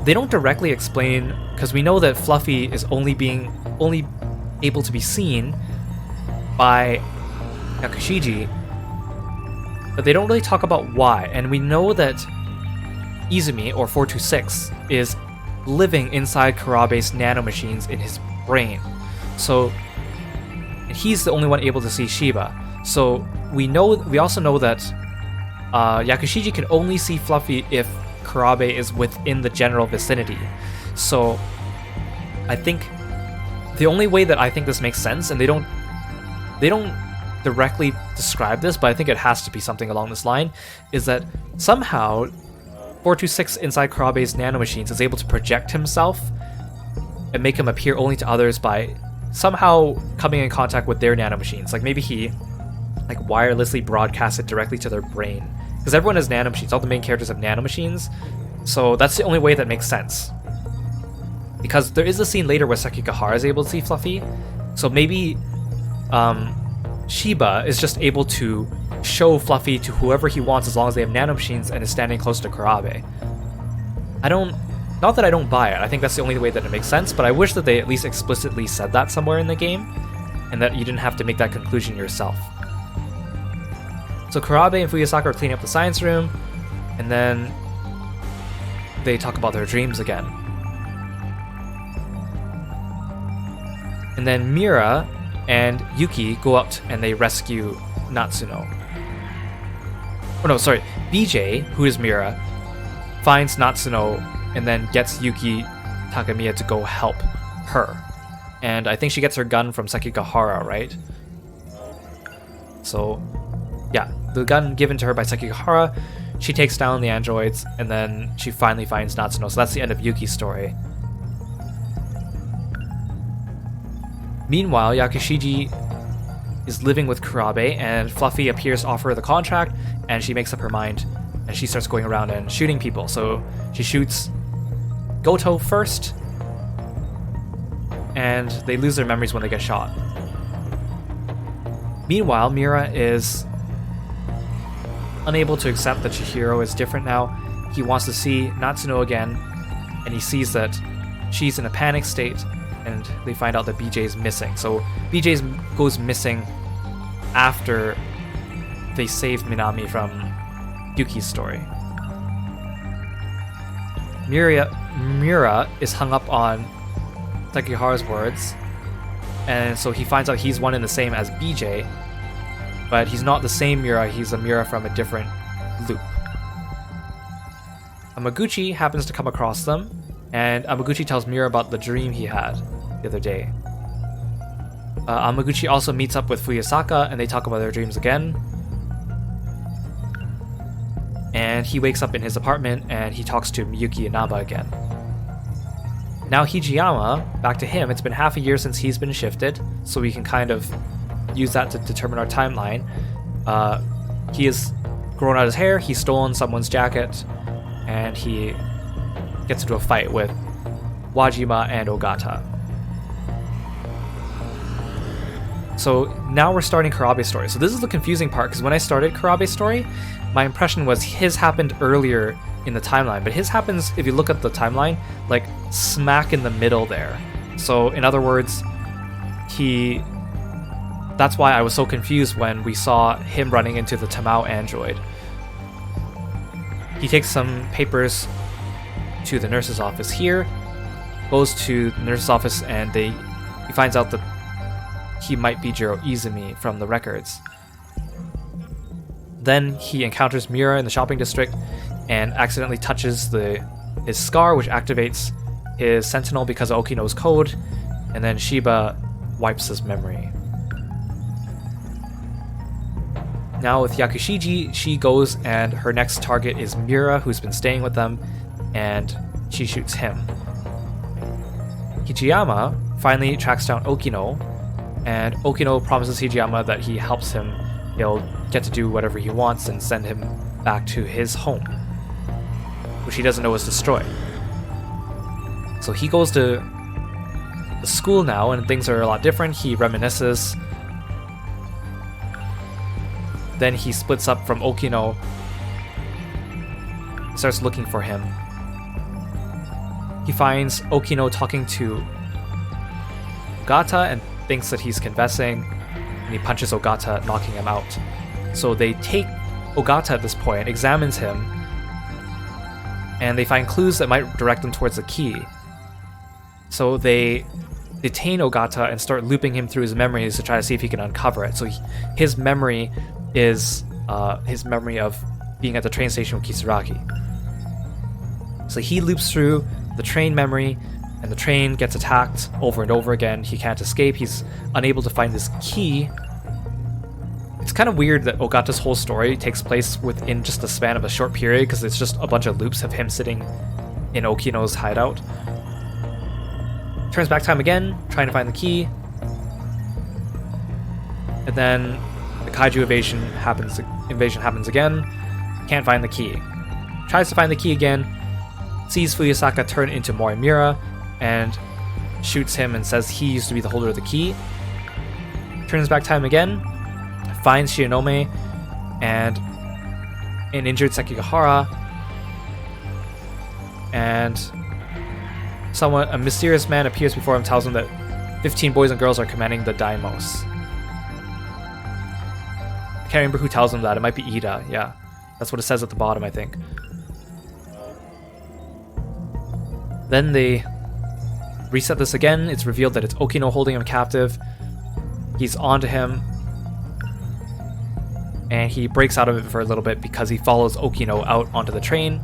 they don't directly explain, because we know that Fluffy is only able to be seen by Yakushiji, but they don't really talk about why. And we know that Izumi, or 426, is living inside Kurabe's nanomachines in his brain. So he's the only one able to see Shiba. So we also know that Yakushiji can only see Fluffy if Kurabe is within the general vicinity. So I think the only way that I think this makes sense, and they don't directly describe this, but I think it has to be something along this line, is that somehow 426 inside Kurabe's nanomachines is able to project himself and make him appear only to others by somehow coming in contact with their nanomachines. Like maybe he wirelessly broadcasts it directly to their brain. Because everyone has nanomachines, all the main characters have nanomachines, so that's the only way that makes sense. Because there is a scene later where Sekigahara is able to see Fluffy, So maybe Shiba is just able to show Fluffy to whoever he wants as long as they have nanomachines and is standing close to Kurabe. Not that I don't buy it, I think that's the only way that it makes sense, but I wish that they at least explicitly said that somewhere in the game, and that you didn't have to make that conclusion yourself. So Kurabe and Fuyusaka are cleaning up the science room, and then they talk about their dreams again. And then Mira and Yuki go out and they rescue Natsuno. Oh no, sorry, BJ, who is Mira, finds Natsuno and then gets Yuki Takamiya to go help her. And I think she gets her gun from Sekigahara, right? So, yeah, the gun given to her by Sekigahara, she takes down the androids, and then she finally finds Natsuno. So that's the end of Yuki's story. Meanwhile, Yakushiji is living with Kurabe, and Fluffy appears to offer her the contract, and she makes up her mind, and she starts going around and shooting people. So she shoots Goto first, and they lose their memories when they get shot. Meanwhile, Mira is unable to accept that Chihiro is different now. He wants to see Natsuno again, and he sees that she's in a panic state, and they find out that BJ is missing. So BJ goes missing after they saved Minami from Yuki's story. Mira is hung up on Sekigahara's words, and so he finds out he's one and the same as BJ, but he's not the same Mira, he's a Mira from a different loop. Amaguchi happens to come across them, and Amaguchi tells Mira about the dream he had the other day. Amaguchi also meets up with Fuyusaka, and they talk about their dreams again. And he wakes up in his apartment, and he talks to Miyuki Inaba again. Now Hijiyama, back to him, it's been half a year since he's been shifted, so we can kind of use that to determine our timeline. He has grown out his hair, he's stolen someone's jacket, and he gets into a fight with Wajima and Ogata. So now we're starting Kurabe's story. So this is the confusing part, because when I started Kurabe's story, my impression was his happened earlier in the timeline, but his happens, if you look at the timeline, like smack in the middle there. So in other words, that's why I was so confused when we saw him running into the Tamao android. He takes some papers to the nurse's office here, goes to the nurse's office, and he finds out that he might be Jiro Izumi from the records. Then he encounters Mira in the shopping district and accidentally touches his scar, which activates his Sentinel because of Okino's code, and then Shiba wipes his memory. Now with Yakushiji, she goes and her next target is Mira, who's been staying with them, and she shoots him. Hijiyama finally tracks down Okino, and Okino promises Hijiyama that he helps him, he'll get to do whatever he wants and send him back to his home, which he doesn't know is destroyed. So he goes to the school now, and things are a lot different. He reminisces. Then he splits up from Okino, starts looking for him. He finds Okino talking to Ogata and thinks that he's confessing, and he punches Ogata, knocking him out. So they take Ogata at this point, examines him, and they find clues that might direct them towards the key. So they detain Ogata and start looping him through his memories to try to see if he can uncover it. So his memory is his memory of being at the train station with Kisaragi. So he loops through the train memory, and the train gets attacked over and over again. He can't escape. He's unable to find this key. It's kind of weird that Ogata's whole story takes place within just the span of a short period, because it's just a bunch of loops of him sitting in Okino's hideout. Turns back time again, trying to find the key. And then the Kaiju invasion happens again. Can't find the key. Tries to find the key again. Sees Fuyusaka turn into Morimura and shoots him and says he used to be the holder of the key. Turns back time again, finds Shinonome and an injured Sekigahara, and a mysterious man appears before him, tells him that 15 boys and girls are commanding the Daimos. I can't remember who tells him that. It might be Ida. Yeah, that's what it says at the bottom, I think. Then they reset this again. It's revealed that it's Okino holding him captive. He's onto him, and he breaks out of it for a little bit because he follows Okino out onto the train.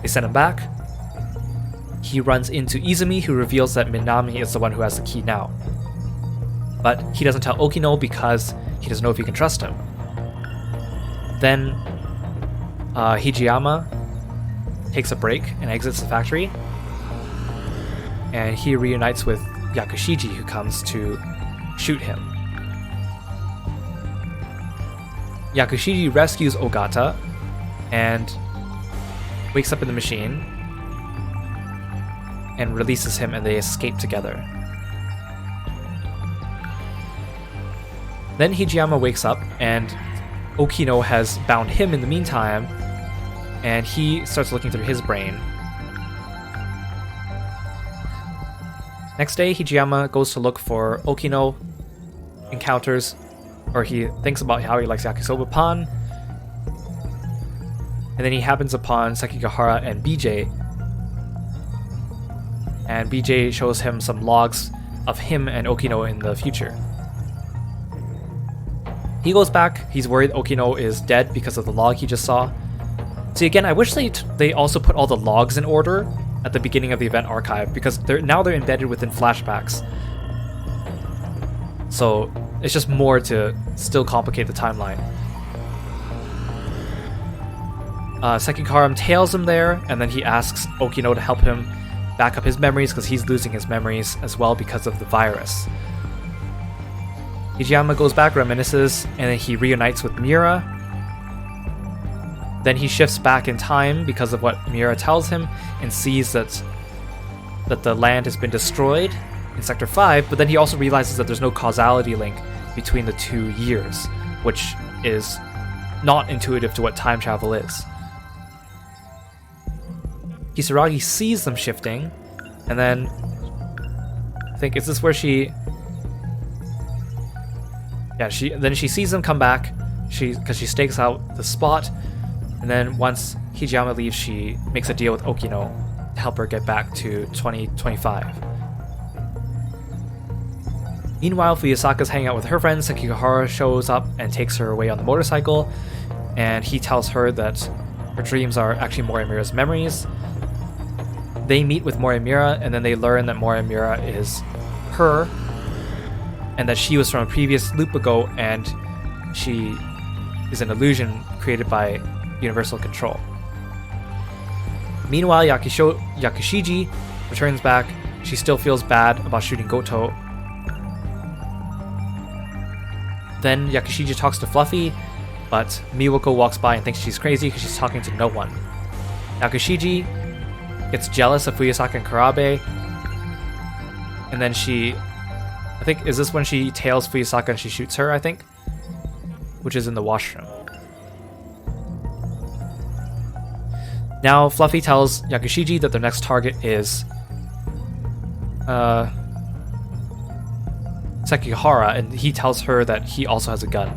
They send him back. He runs into Izumi, who reveals that Minami is the one who has the key now. But he doesn't tell Okino because he doesn't know if he can trust him. Then Hijiyama takes a break and exits the factory, and he reunites with Yakushiji, who comes to shoot him. Yakushiji rescues Ogata and wakes up in the machine and releases him, and they escape together. Then Hijiyama wakes up and Okino has bound him in the meantime, and he starts looking through his brain. Next day, Hijiyama goes to look for Okino, encounters, or he thinks about how he likes yakisoba pan, and then he happens upon Sekigahara and BJ, and BJ shows him some logs of him and Okino in the future. He goes back. He's worried Okino is dead because of the log he just saw. See, again, I wish they also put all the logs in order at the beginning of the event archive, because they're embedded within flashbacks. So it's just more to still complicate the timeline. Sekigahara tails him there, and then he asks Okino to help him back up his memories because he's losing his memories as well because of the virus. Hijiyama goes back, reminisces, and then he reunites with Miura. Then he shifts back in time because of what Miura tells him, and sees that the land has been destroyed in Sector 5, but then he also realizes that there's no causality link between the 2 years, which is not intuitive to what time travel is. Kisaragi sees them shifting, and then I think, is this where she... Yeah, she sees them come back, because she stakes out the spot, and then once Hijiyama leaves, she makes a deal with Okino to help her get back to 2025. Meanwhile, Fuyusaka's hanging out with her friends. Sekigahara shows up and takes her away on the motorcycle, and he tells her that her dreams are actually Morimura's memories. They meet with Morimura, and then they learn that Morimura is her, and that she was from a previous loop ago, and she is an illusion created by Universal Control. Meanwhile, Yakushiji returns back. She still feels bad about shooting Goto. Then Yakushiji talks to Fluffy, but Miwako walks by and thinks she's crazy because she's talking to no one. Yakushiji gets jealous of Fuyusaka and Karabe, and then I think, is this when she tails Fuyusaka and she shoots her, I think? Which is in the washroom. Now, Fluffy tells Yakushiji that their next target is Sekigahara, and he tells her that he also has a gun.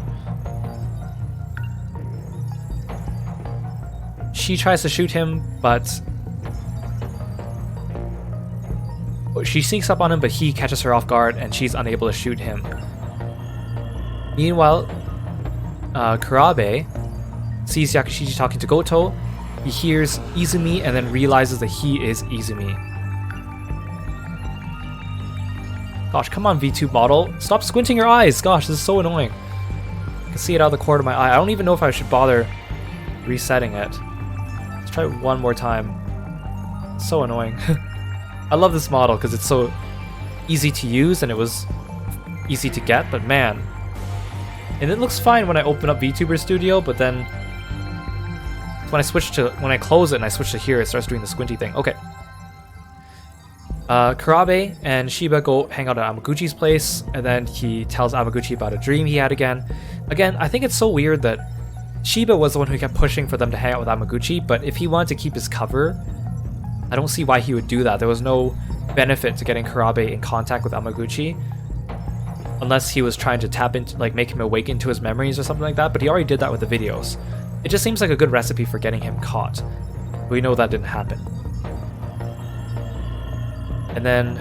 She tries to shoot him, but she sneaks up on him, but he catches her off guard, and she's unable to shoot him. Meanwhile, Karabe sees Yakushiji talking to Goto. He hears Izumi and then realizes that he is Izumi. Gosh, come on, V2 model. Stop squinting your eyes. Gosh, this is so annoying. I can see it out of the corner of my eye. I don't even know if I should bother resetting it. Let's try it one more time. It's so annoying. I love this model because it's so easy to use and it was easy to get, but man. And it looks fine when I open up VTuber Studio, but then when I close it and I switch to here, it starts doing the squinty thing. Okay. Kurabe and Shiba go hang out at Amaguchi's place, and then he tells Amaguchi about a dream he had again. Again, I think it's so weird that Shiba was the one who kept pushing for them to hang out with Amaguchi, but if he wanted to keep his cover, I don't see why he would do that. There was no benefit to getting Kurabe in contact with Amaguchi, unless he was trying to tap into, like, make him awaken to his memories or something like that, but he already did that with the videos. It just seems like a good recipe for getting him caught. But we know that didn't happen. And then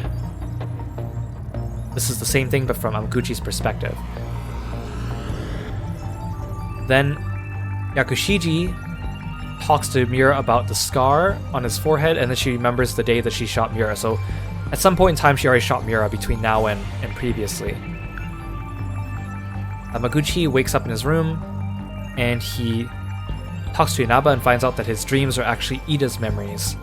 this is the same thing but from Amaguchi's perspective. Then Yakushiji talks to Miura about the scar on his forehead, and then she remembers the day that she shot Miura. So at some point in time she already shot Miura between now and previously. Amaguchi wakes up in his room and he talks to Inaba and finds out that his dreams are actually Ida's memories.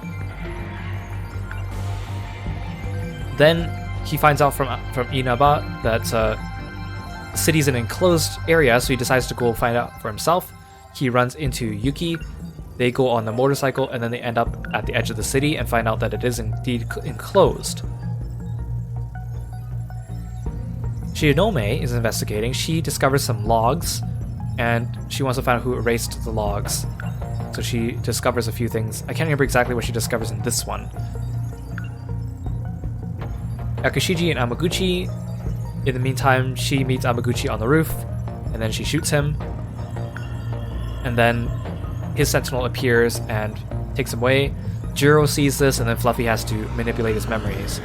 Then he finds out from Inaba that the city's an enclosed area, so he decides to go find out for himself. He runs into Yuki, they go on the motorcycle, and then they end up at the edge of the city and find out that it is indeed enclosed. Shinome is investigating. She discovers some logs, and she wants to find out who erased the logs. So she discovers a few things. I can't remember exactly what she discovers in this one. Yakushiji and Amaguchi. In the meantime, she meets Amaguchi on the roof, and then she shoots him. And then his Sentinel appears and takes him away. Jiro sees this, and then Fluffy has to manipulate his memories.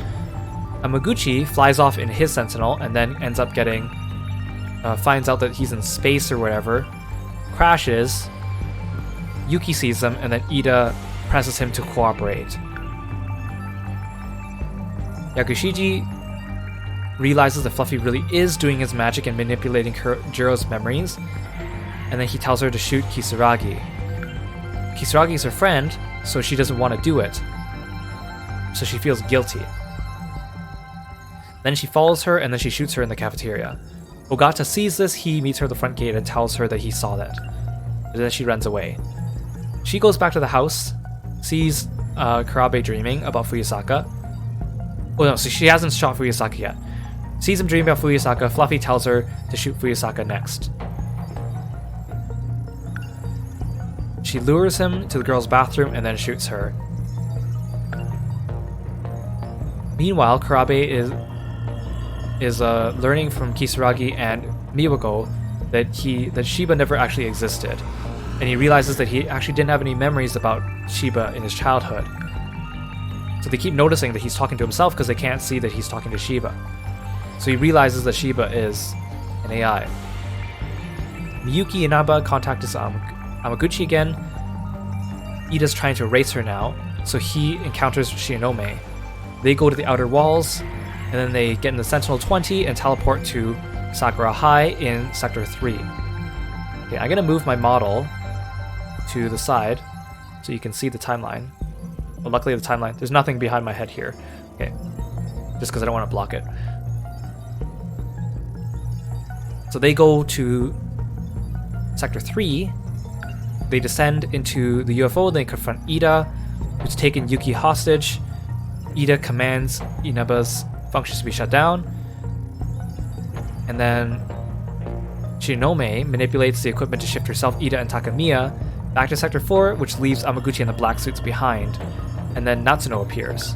Amaguchi flies off in his Sentinel, and then ends up getting... finds out that he's in space or whatever. Crashes. Yuki sees him, and then Ida presses him to cooperate. Yakushiji realizes that Fluffy really is doing his magic and manipulating Jiro's memories, and then he tells her to shoot Kisaragi. Kisaragi is her friend, so she doesn't want to do it. So she feels guilty. Then she follows her, and then she shoots her in the cafeteria. Ogata sees this, he meets her at the front gate and tells her that he saw that. And then she runs away. She goes back to the house, sees Kurabe dreaming about Fuyusaka. Oh no, so she hasn't shot Fuyusaka yet. Sees him dreaming about Fuyusaka, Fluffy tells her to shoot Fuyusaka next. She lures him to the girl's bathroom and then shoots her. Meanwhile, Kurabe is learning from Kisaragi and Miwako that Shiba never actually existed. And he realizes that he actually didn't have any memories about Shiba in his childhood. So they keep noticing that he's talking to himself because they can't see that he's talking to Shiba. So he realizes that Shiba is an AI. Miyuki Inaba contacts Amaguchi again. Ida's trying to erase her now, so he encounters Shinome. They go to the outer walls, and then they get in the Sentinel 20 and teleport to Sakura High in Sector 3. Okay, I'm gonna move my model to the side so you can see the timeline. But luckily the timeline, there's nothing behind my head here. Okay, just because I don't want to block it. So they go to Sector 3, they descend into the UFO, they confront Ida, who's taken Yuki hostage. Ida commands Inaba's functions to be shut down. And then Shinome manipulates the equipment to shift herself, Ida and Takamiya, back to Sector 4, which leaves Amaguchi and the black suits behind. And then Natsuno appears.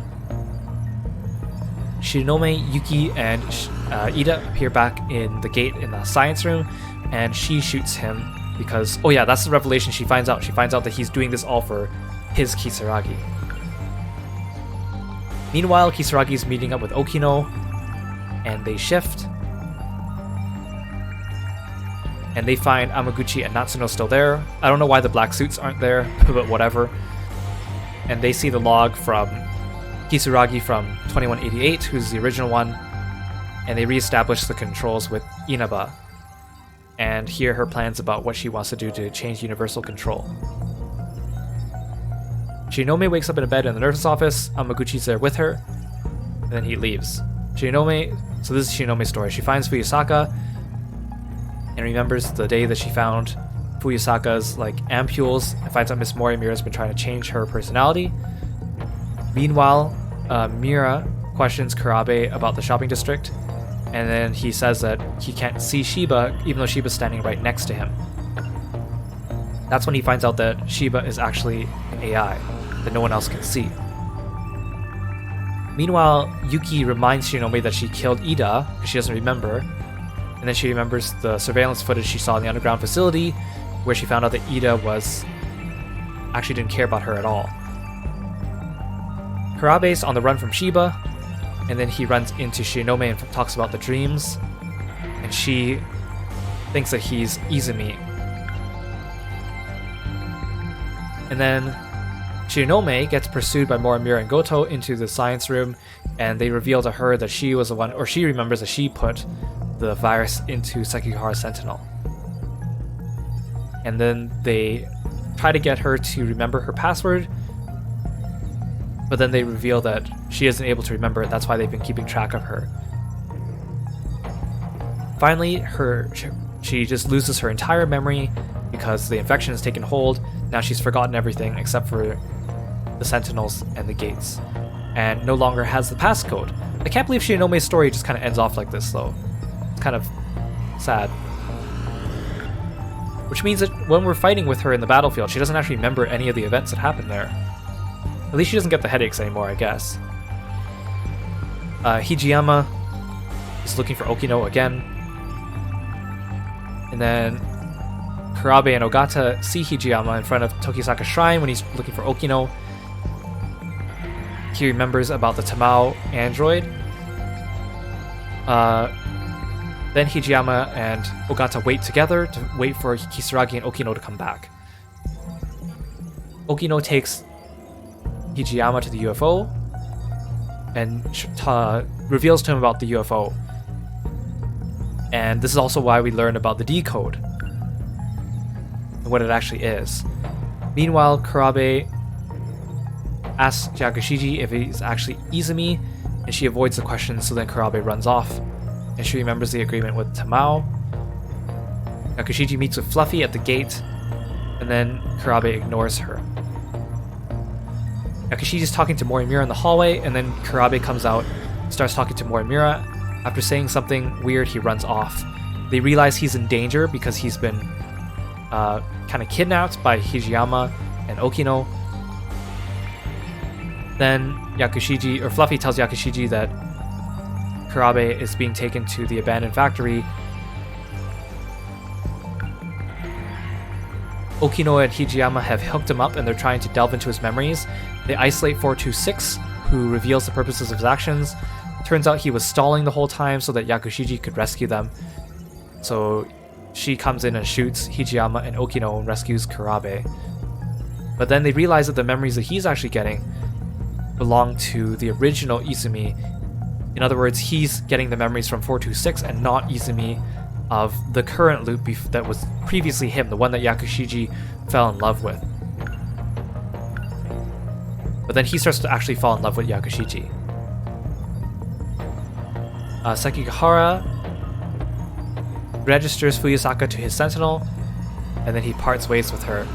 Shinome, Yuki, and Ida appear back in the gate in the science room, and she shoots him because, oh yeah, that's the revelation she finds out. She finds out that he's doing this all for his Kisaragi. Meanwhile, Kisaragi's meeting up with Okino, and they shift. And they find Amaguchi and Natsuno still there. I don't know why the black suits aren't there, but whatever. And they see the log from Kisaragi from 2188, who's the original one, and they reestablish the controls with Inaba and hear her plans about what she wants to do to change universal control. Shinome wakes up in a bed in the nurse's office. Amaguchi's there with her, and then he leaves. So this is Shinome's story. She finds Fuyusaka and remembers the day that she found Fuyusaka's ampules and finds out Miss Morimura has been trying to change her personality. Meanwhile, Miura questions Kurabe about the shopping district, and then he says that he can't see Shiba even though Shiba's standing right next to him. That's when he finds out that Shiba is actually an AI that no one else can see. Meanwhile, Yuki reminds Shinome that she killed Ida because she doesn't remember, and then she remembers the surveillance footage she saw in the underground facility where she found out that Ida actually didn't care about her at all. Kurabe's on the run from Shiba, and then he runs into Shinome and talks about the dreams, and she thinks that he's Izumi. And then Shinome gets pursued by Morimura and Goto into the science room, and they reveal to her that she was the one, or she remembers that she put the virus into Sekigahara's Sentinel. And then they try to get her to remember her password, but then they reveal that she isn't able to remember it. That's why they've been keeping track of her. Finally, she just loses her entire memory because the infection has taken hold. Now she's forgotten everything except for the Sentinels and the gates, and no longer has the passcode. I can't believe Shinome's story just kind of ends off like this, though. It's kind of sad. Which means that when we're fighting with her in the battlefield, she doesn't actually remember any of the events that happened there. At least she doesn't get the headaches anymore, I guess. Hijiyama is looking for Okino again. And then Kurabe and Ogata see Hijiyama in front of Tokisaka Shrine when he's looking for Okino. He remembers about the Tamao android. Then Hijiyama and Ogata wait together to wait for Kisaragi and Okino to come back. Okino takes Hijiyama to the UFO and reveals to him about the UFO. And this is also why we learn about the decode and what it actually is. Meanwhile, Kurabe asks Yakushiji if he's actually Izumi, and she avoids the question, so then Kurabe runs off, and she remembers the agreement with Tamao. Yakushiji meets with Fluffy at the gate, and then Kurabe ignores her. Yakushiji's talking to Morimura in the hallway, and then Kurabe comes out, starts talking to Morimura. After saying something weird, he runs off. They realize he's in danger because he's been kind of kidnapped by Hijiyama and Okino. Then Fluffy tells Yakushiji that Kurabe is being taken to the abandoned factory. Okino and Hijiyama have hooked him up and they're trying to delve into his memories. They isolate 426, who reveals the purposes of his actions. Turns out he was stalling the whole time so that Yakushiji could rescue them. So she comes in and shoots Hijiyama and Okino and rescues Kurabe. But then they realize that the memories that he's actually getting belong to the original Izumi. In other words, he's getting the memories from 426 and not Izumi of the current loop that was previously him, the one that Yakushiji fell in love with. But then he starts to actually fall in love with Yakushiji. Sekigahara registers Fuyusaka to his Sentinel, and then he parts ways with her.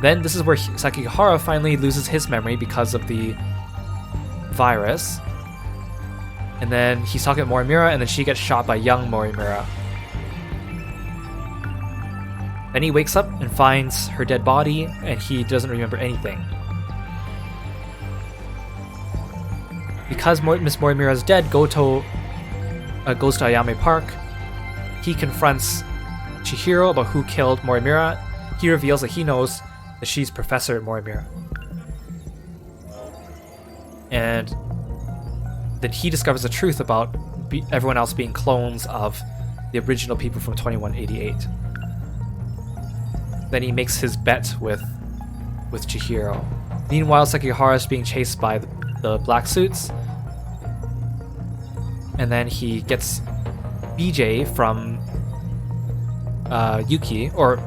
Then this is where Sekigahara finally loses his memory because of the virus. And then he's talking to Morimura, and then she gets shot by young Morimura. Then he wakes up and finds her dead body, and he doesn't remember anything. Because Miss Morimura is dead, Goto goes to Ayame Park. He confronts Chihiro about who killed Morimura. He reveals that he knows that she's Professor Morimura. And then he discovers the truth about everyone else being clones of the original people from 2188. Then he makes his bet with Chihiro. Meanwhile, Sekigahara is being chased by the black suits. And then he gets BJ from Yuki, or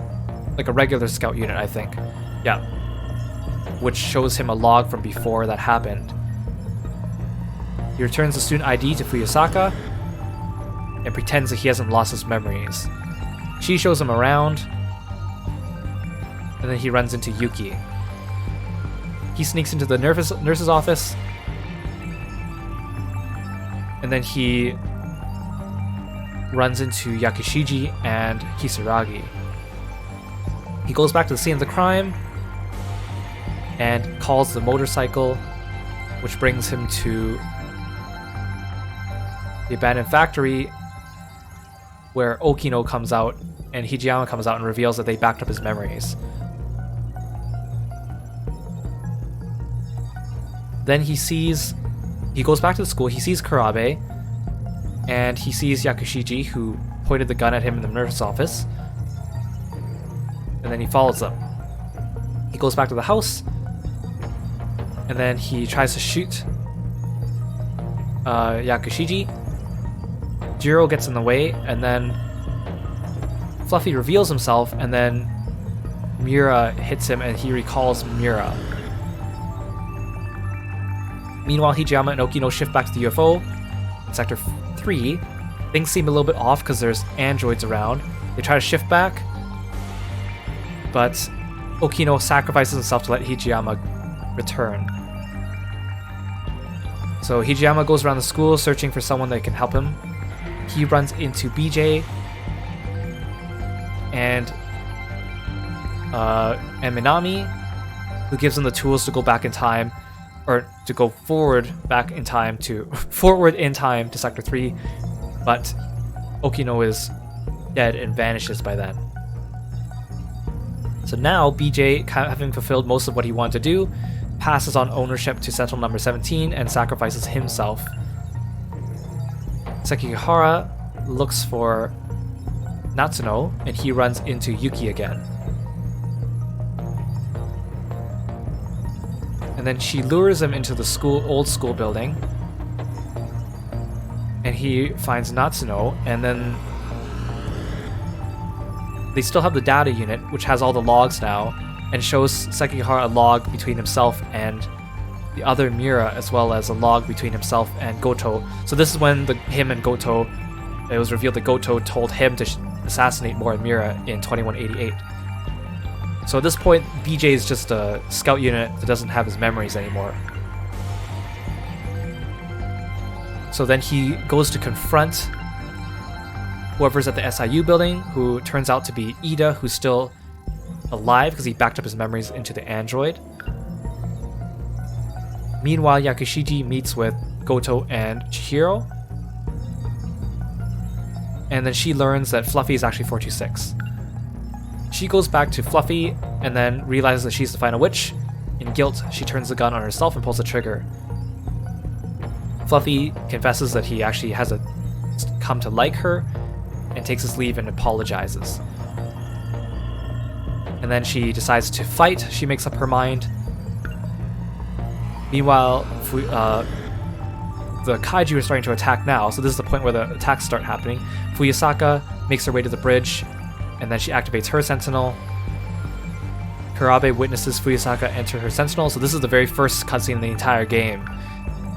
like a regular scout unit, I think. Yeah. Which shows him a log from before that happened. He returns the student ID to Fuyusaka and pretends that he hasn't lost his memories. She shows him around, and then he runs into Yuki. He sneaks into the nurse's office And then he runs into Yakushiji and Kisaragi. He goes back to the scene of the crime and calls the motorcycle, which brings him to the abandoned factory where Okino comes out and Hijiyama comes out and reveals that they backed up his memories. Then he goes back to the school, he sees Kurabe, and he sees Yakushiji, who pointed the gun at him in the nurse's office. And then he follows them. He goes back to the house, and then he tries to shoot Yakushiji. Jiro gets in the way, and then Fluffy reveals himself, and then Miura hits him, and he recalls Miura. Meanwhile, Hijiyama and Okino shift back to the UFO. In Sector 3, things seem a little bit off because there's androids around. They try to shift back, but Okino sacrifices himself to let Hijiyama return. So Hijiyama goes around the school searching for someone that can help him. He runs into BJ and Minami, who gives him the tools to go back in time, or to go forward in time to Sector 3, but Okino is dead and vanishes by then. So now BJ, having fulfilled most of what he wanted to do, passes on ownership to Sentinel number 17 and sacrifices himself. Sekigahara looks for Natsuno, and he runs into Yuki again. And then she lures him into the old school building, and he finds Natsuno, and then they still have the data unit, which has all the logs now, and shows Sekigahara a log between himself and the other Miura, as well as a log between himself and Goto. So this is when him and Goto, it was revealed that Goto told him to assassinate Mora Miura in 2188. So at this point, BJ is just a scout unit that doesn't have his memories anymore. So then he goes to confront whoever's at the SIU building, who turns out to be Ida, who's still alive because he backed up his memories into the android. Meanwhile, Yakushiji meets with Goto and Chihiro, and then she learns that Fluffy is actually 426. She goes back to Fluffy and then realizes that she's the final witch. In guilt, she turns the gun on herself and pulls the trigger. Fluffy confesses that he actually has come to like her and takes his leave and apologizes. And then she decides to fight. She makes up her mind. Meanwhile, the Kaiju are starting to attack now, so this is the point where the attacks start happening. Fuyusaka makes her way to the bridge, and then she activates her Sentinel. Kurabe witnesses Fuyusaka enter her Sentinel, so this is the very first cutscene in the entire game.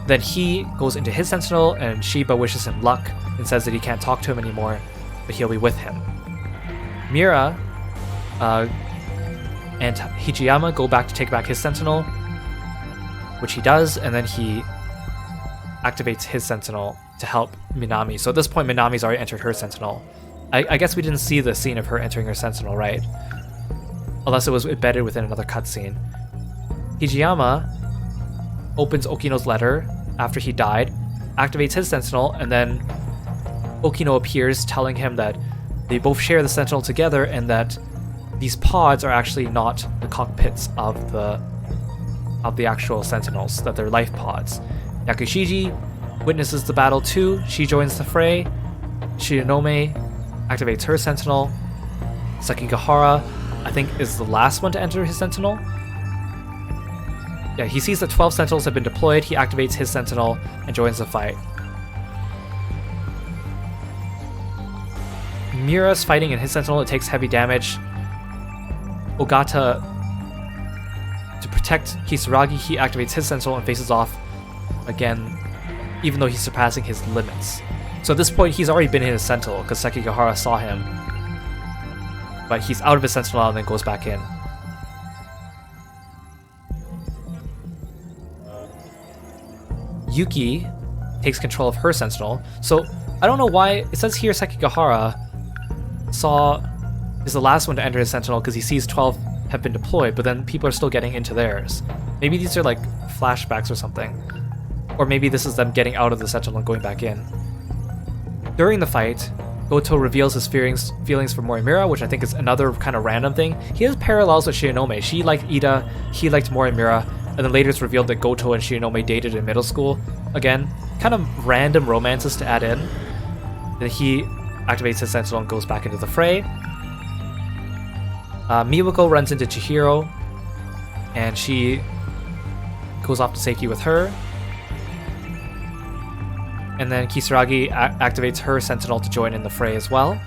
Then he goes into his Sentinel, and Shiba wishes him luck and says that he can't talk to him anymore, but he'll be with him. Miura and Hijiyama go back to take back his Sentinel, which he does, and then he activates his Sentinel to help Minami. So at this point, Minami's already entered her Sentinel. I guess we didn't see the scene of her entering her Sentinel, right? Unless it was embedded within another cutscene. Hijiyama opens Okino's letter after he died, activates his Sentinel, and then Okino appears telling him that they both share the Sentinel together and that these pods are actually not the cockpits of the actual Sentinels, that they're life pods. Yakushiji witnesses the battle too. She joins the fray. Shironome activates her Sentinel. Sekigahara, I think, is the last one to enter his Sentinel. Yeah, he sees that 12 Sentinels have been deployed. He activates his Sentinel and joins the fight. Miura's fighting in his Sentinel. It takes heavy damage. Ogata, to protect Kisaragi, he activates his Sentinel and faces off again, even though he's surpassing his limits. So at this point, he's already been in his Sentinel because Sekigahara saw him. But he's out of his Sentinel and then goes back in. Yuki takes control of her Sentinel. So I don't know why it says here Sekigahara is the last one to enter his Sentinel because he sees 12 have been deployed, but then people are still getting into theirs. Maybe these are like flashbacks or something. Or maybe this is them getting out of the Sentinel and going back in. During the fight, Goto reveals his feelings for Morimura, which I think is another kind of random thing. He has parallels with Shinonome. She liked Ida, he liked Morimura, and then later it's revealed that Goto and Shinonome dated in middle school. Again, kind of random romances to add in. Then he activates his Sentinel and goes back into the fray. Miwako runs into Chihiro, and she goes off to safety with her. And then Kisaragi activates her Sentinel to join in the fray as well.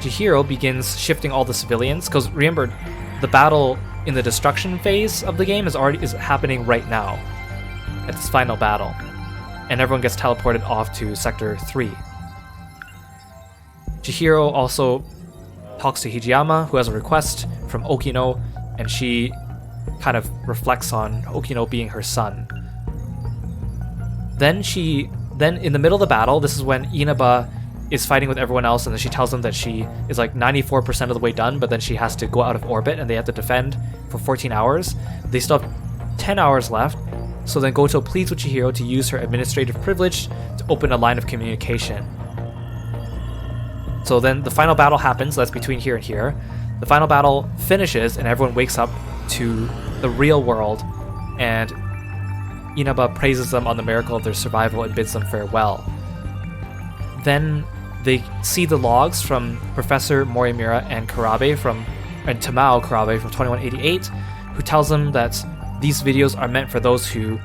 Chihiro begins shifting all the civilians, because remember, the battle in the destruction phase of the game is happening right now, at this final battle. And everyone gets teleported off to Sector 3. Chihiro also talks to Hijiyama, who has a request from Okino, and she kind of reflects on Okino being her son. Then in the middle of the battle, this is when Inaba is fighting with everyone else, and then she tells them that she is like 94% of the way done, but then she has to go out of orbit and they have to defend for 14 hours. They still have 10 hours left, so then Goto pleads with Chihiro to use her administrative privilege to open a line of communication. So then the final battle happens, that's between here and here. The final battle finishes and everyone wakes up to the real world, and Inaba praises them on the miracle of their survival and bids them farewell. Then they see the logs from Professor Morimura and Tamao Karabe from 2188, who tells them that these videos are meant for those who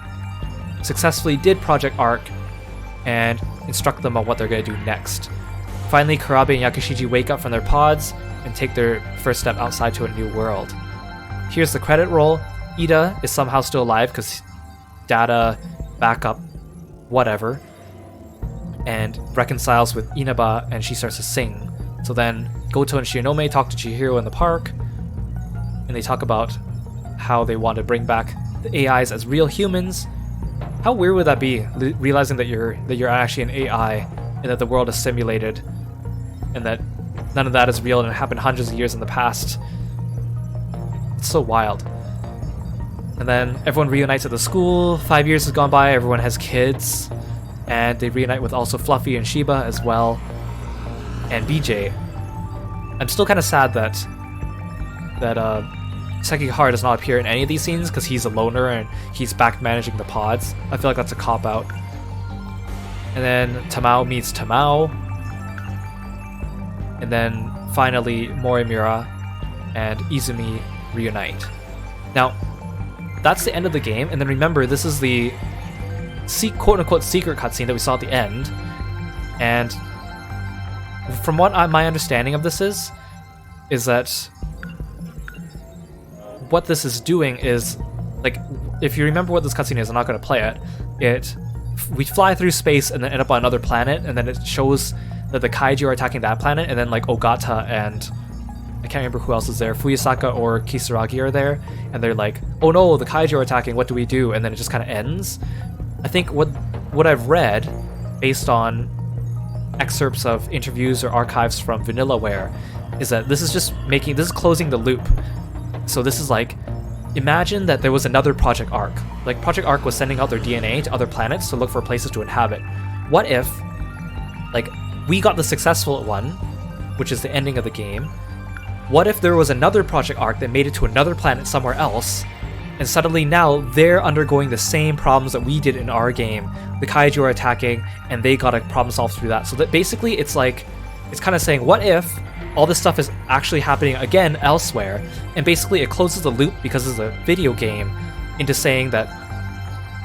successfully did Project Arc and instruct them on what they're going to do next. Finally, Karabe and Yakushiji wake up from their pods and take their first step outside to a new world. Here's the credit roll. Ida is somehow still alive because data, backup, whatever, and reconciles with Inaba, and she starts to sing. So then Goto and Shinonome talk to Chihiro in the park, and they talk about how they want to bring back the AIs as real humans. How weird would that be, realizing that you're actually an AI and that the world is simulated and that none of that is real and it happened hundreds of years in the past? It's so wild. And then everyone reunites at the school. 5 years has gone by, everyone has kids, and they reunite with also Fluffy and Shiba as well, and BJ. I'm still kind of sad that Sekigahara does not appear in any of these scenes because he's a loner and he's back managing the pods. I feel like that's a cop-out. And then Tamao meets Tamao. And then finally Morimura and Izumi reunite. Now, that's the end of the game, and then remember, this is the quote-unquote secret cutscene that we saw at the end, and from what my understanding of this is that what this is doing is, like, if you remember what this cutscene is, I'm not going to play it, we fly through space and then end up on another planet, and then it shows that the Kaiju are attacking that planet, and then like Ogata and I can't remember who else is there, Fuyusaka or Kisaragi are there, and they're like, oh no, the Kaiju are attacking, what do we do? And then it just kind of ends. I think what I've read, based on excerpts of interviews or archives from Vanillaware, is that this is closing the loop. So this is like, imagine that there was another Project Arc. Like, Project Arc was sending out their DNA to other planets to look for places to inhabit. What if, like, we got the successful one, which is the ending of the game. What if there was another Project Arc that made it to another planet somewhere else, and suddenly now they're undergoing the same problems that we did in our game. The Kaiju are attacking, and they got a problem solved through that. So that basically it's like, it's kind of saying, what if all this stuff is actually happening again elsewhere? And basically it closes the loop, because it's a video game, into saying that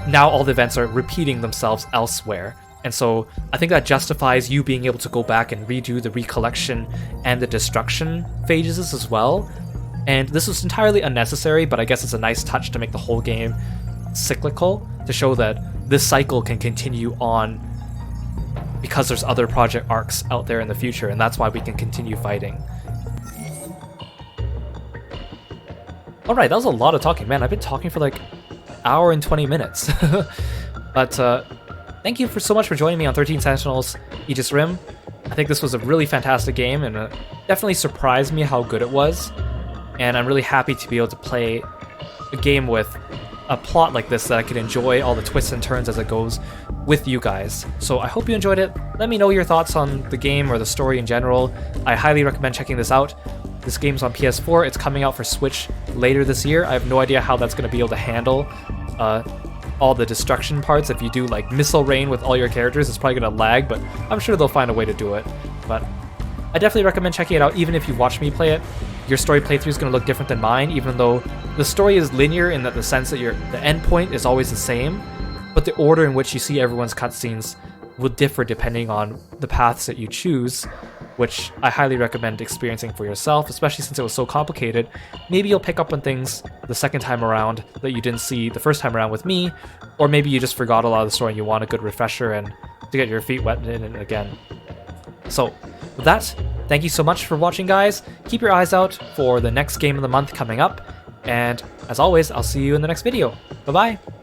now all the events are repeating themselves elsewhere. And so I think that justifies you being able to go back and redo the recollection and the destruction phases as well. And this was entirely unnecessary, but I guess it's a nice touch to make the whole game cyclical, to show that this cycle can continue on because there's other Project Arcs out there in the future, and that's why we can continue fighting. Alright, that was a lot of talking. Man, I've been talking for like an hour and 20 minutes. But thank you so much for joining me on 13 Sentinels Aegis Rim. I think this was a really fantastic game, and it definitely surprised me how good it was. And I'm really happy to be able to play a game with a plot like this that I can enjoy all the twists and turns as it goes with you guys. So I hope you enjoyed it. Let me know your thoughts on the game or the story in general. I highly recommend checking this out. This game's on PS4. It's coming out for Switch later this year. I have no idea how that's going to be able to handle all the destruction parts. If you do like missile rain with all your characters, it's probably going to lag, but I'm sure they'll find a way to do it. But I definitely recommend checking it out, even if you watch me play it. Your story playthrough is going to look different than mine, even though the story is linear in that the sense that the end point is always the same, but the order in which you see everyone's cutscenes will differ depending on the paths that you choose, which I highly recommend experiencing for yourself, especially since it was so complicated. Maybe you'll pick up on things the second time around that you didn't see the first time around with me, or maybe you just forgot a lot of the story and you want a good refresher and to get your feet wet in it again. So, with that, thank you so much for watching, guys. Keep your eyes out for the next game of the month coming up, and as always, I'll see you in the next video. Bye-bye!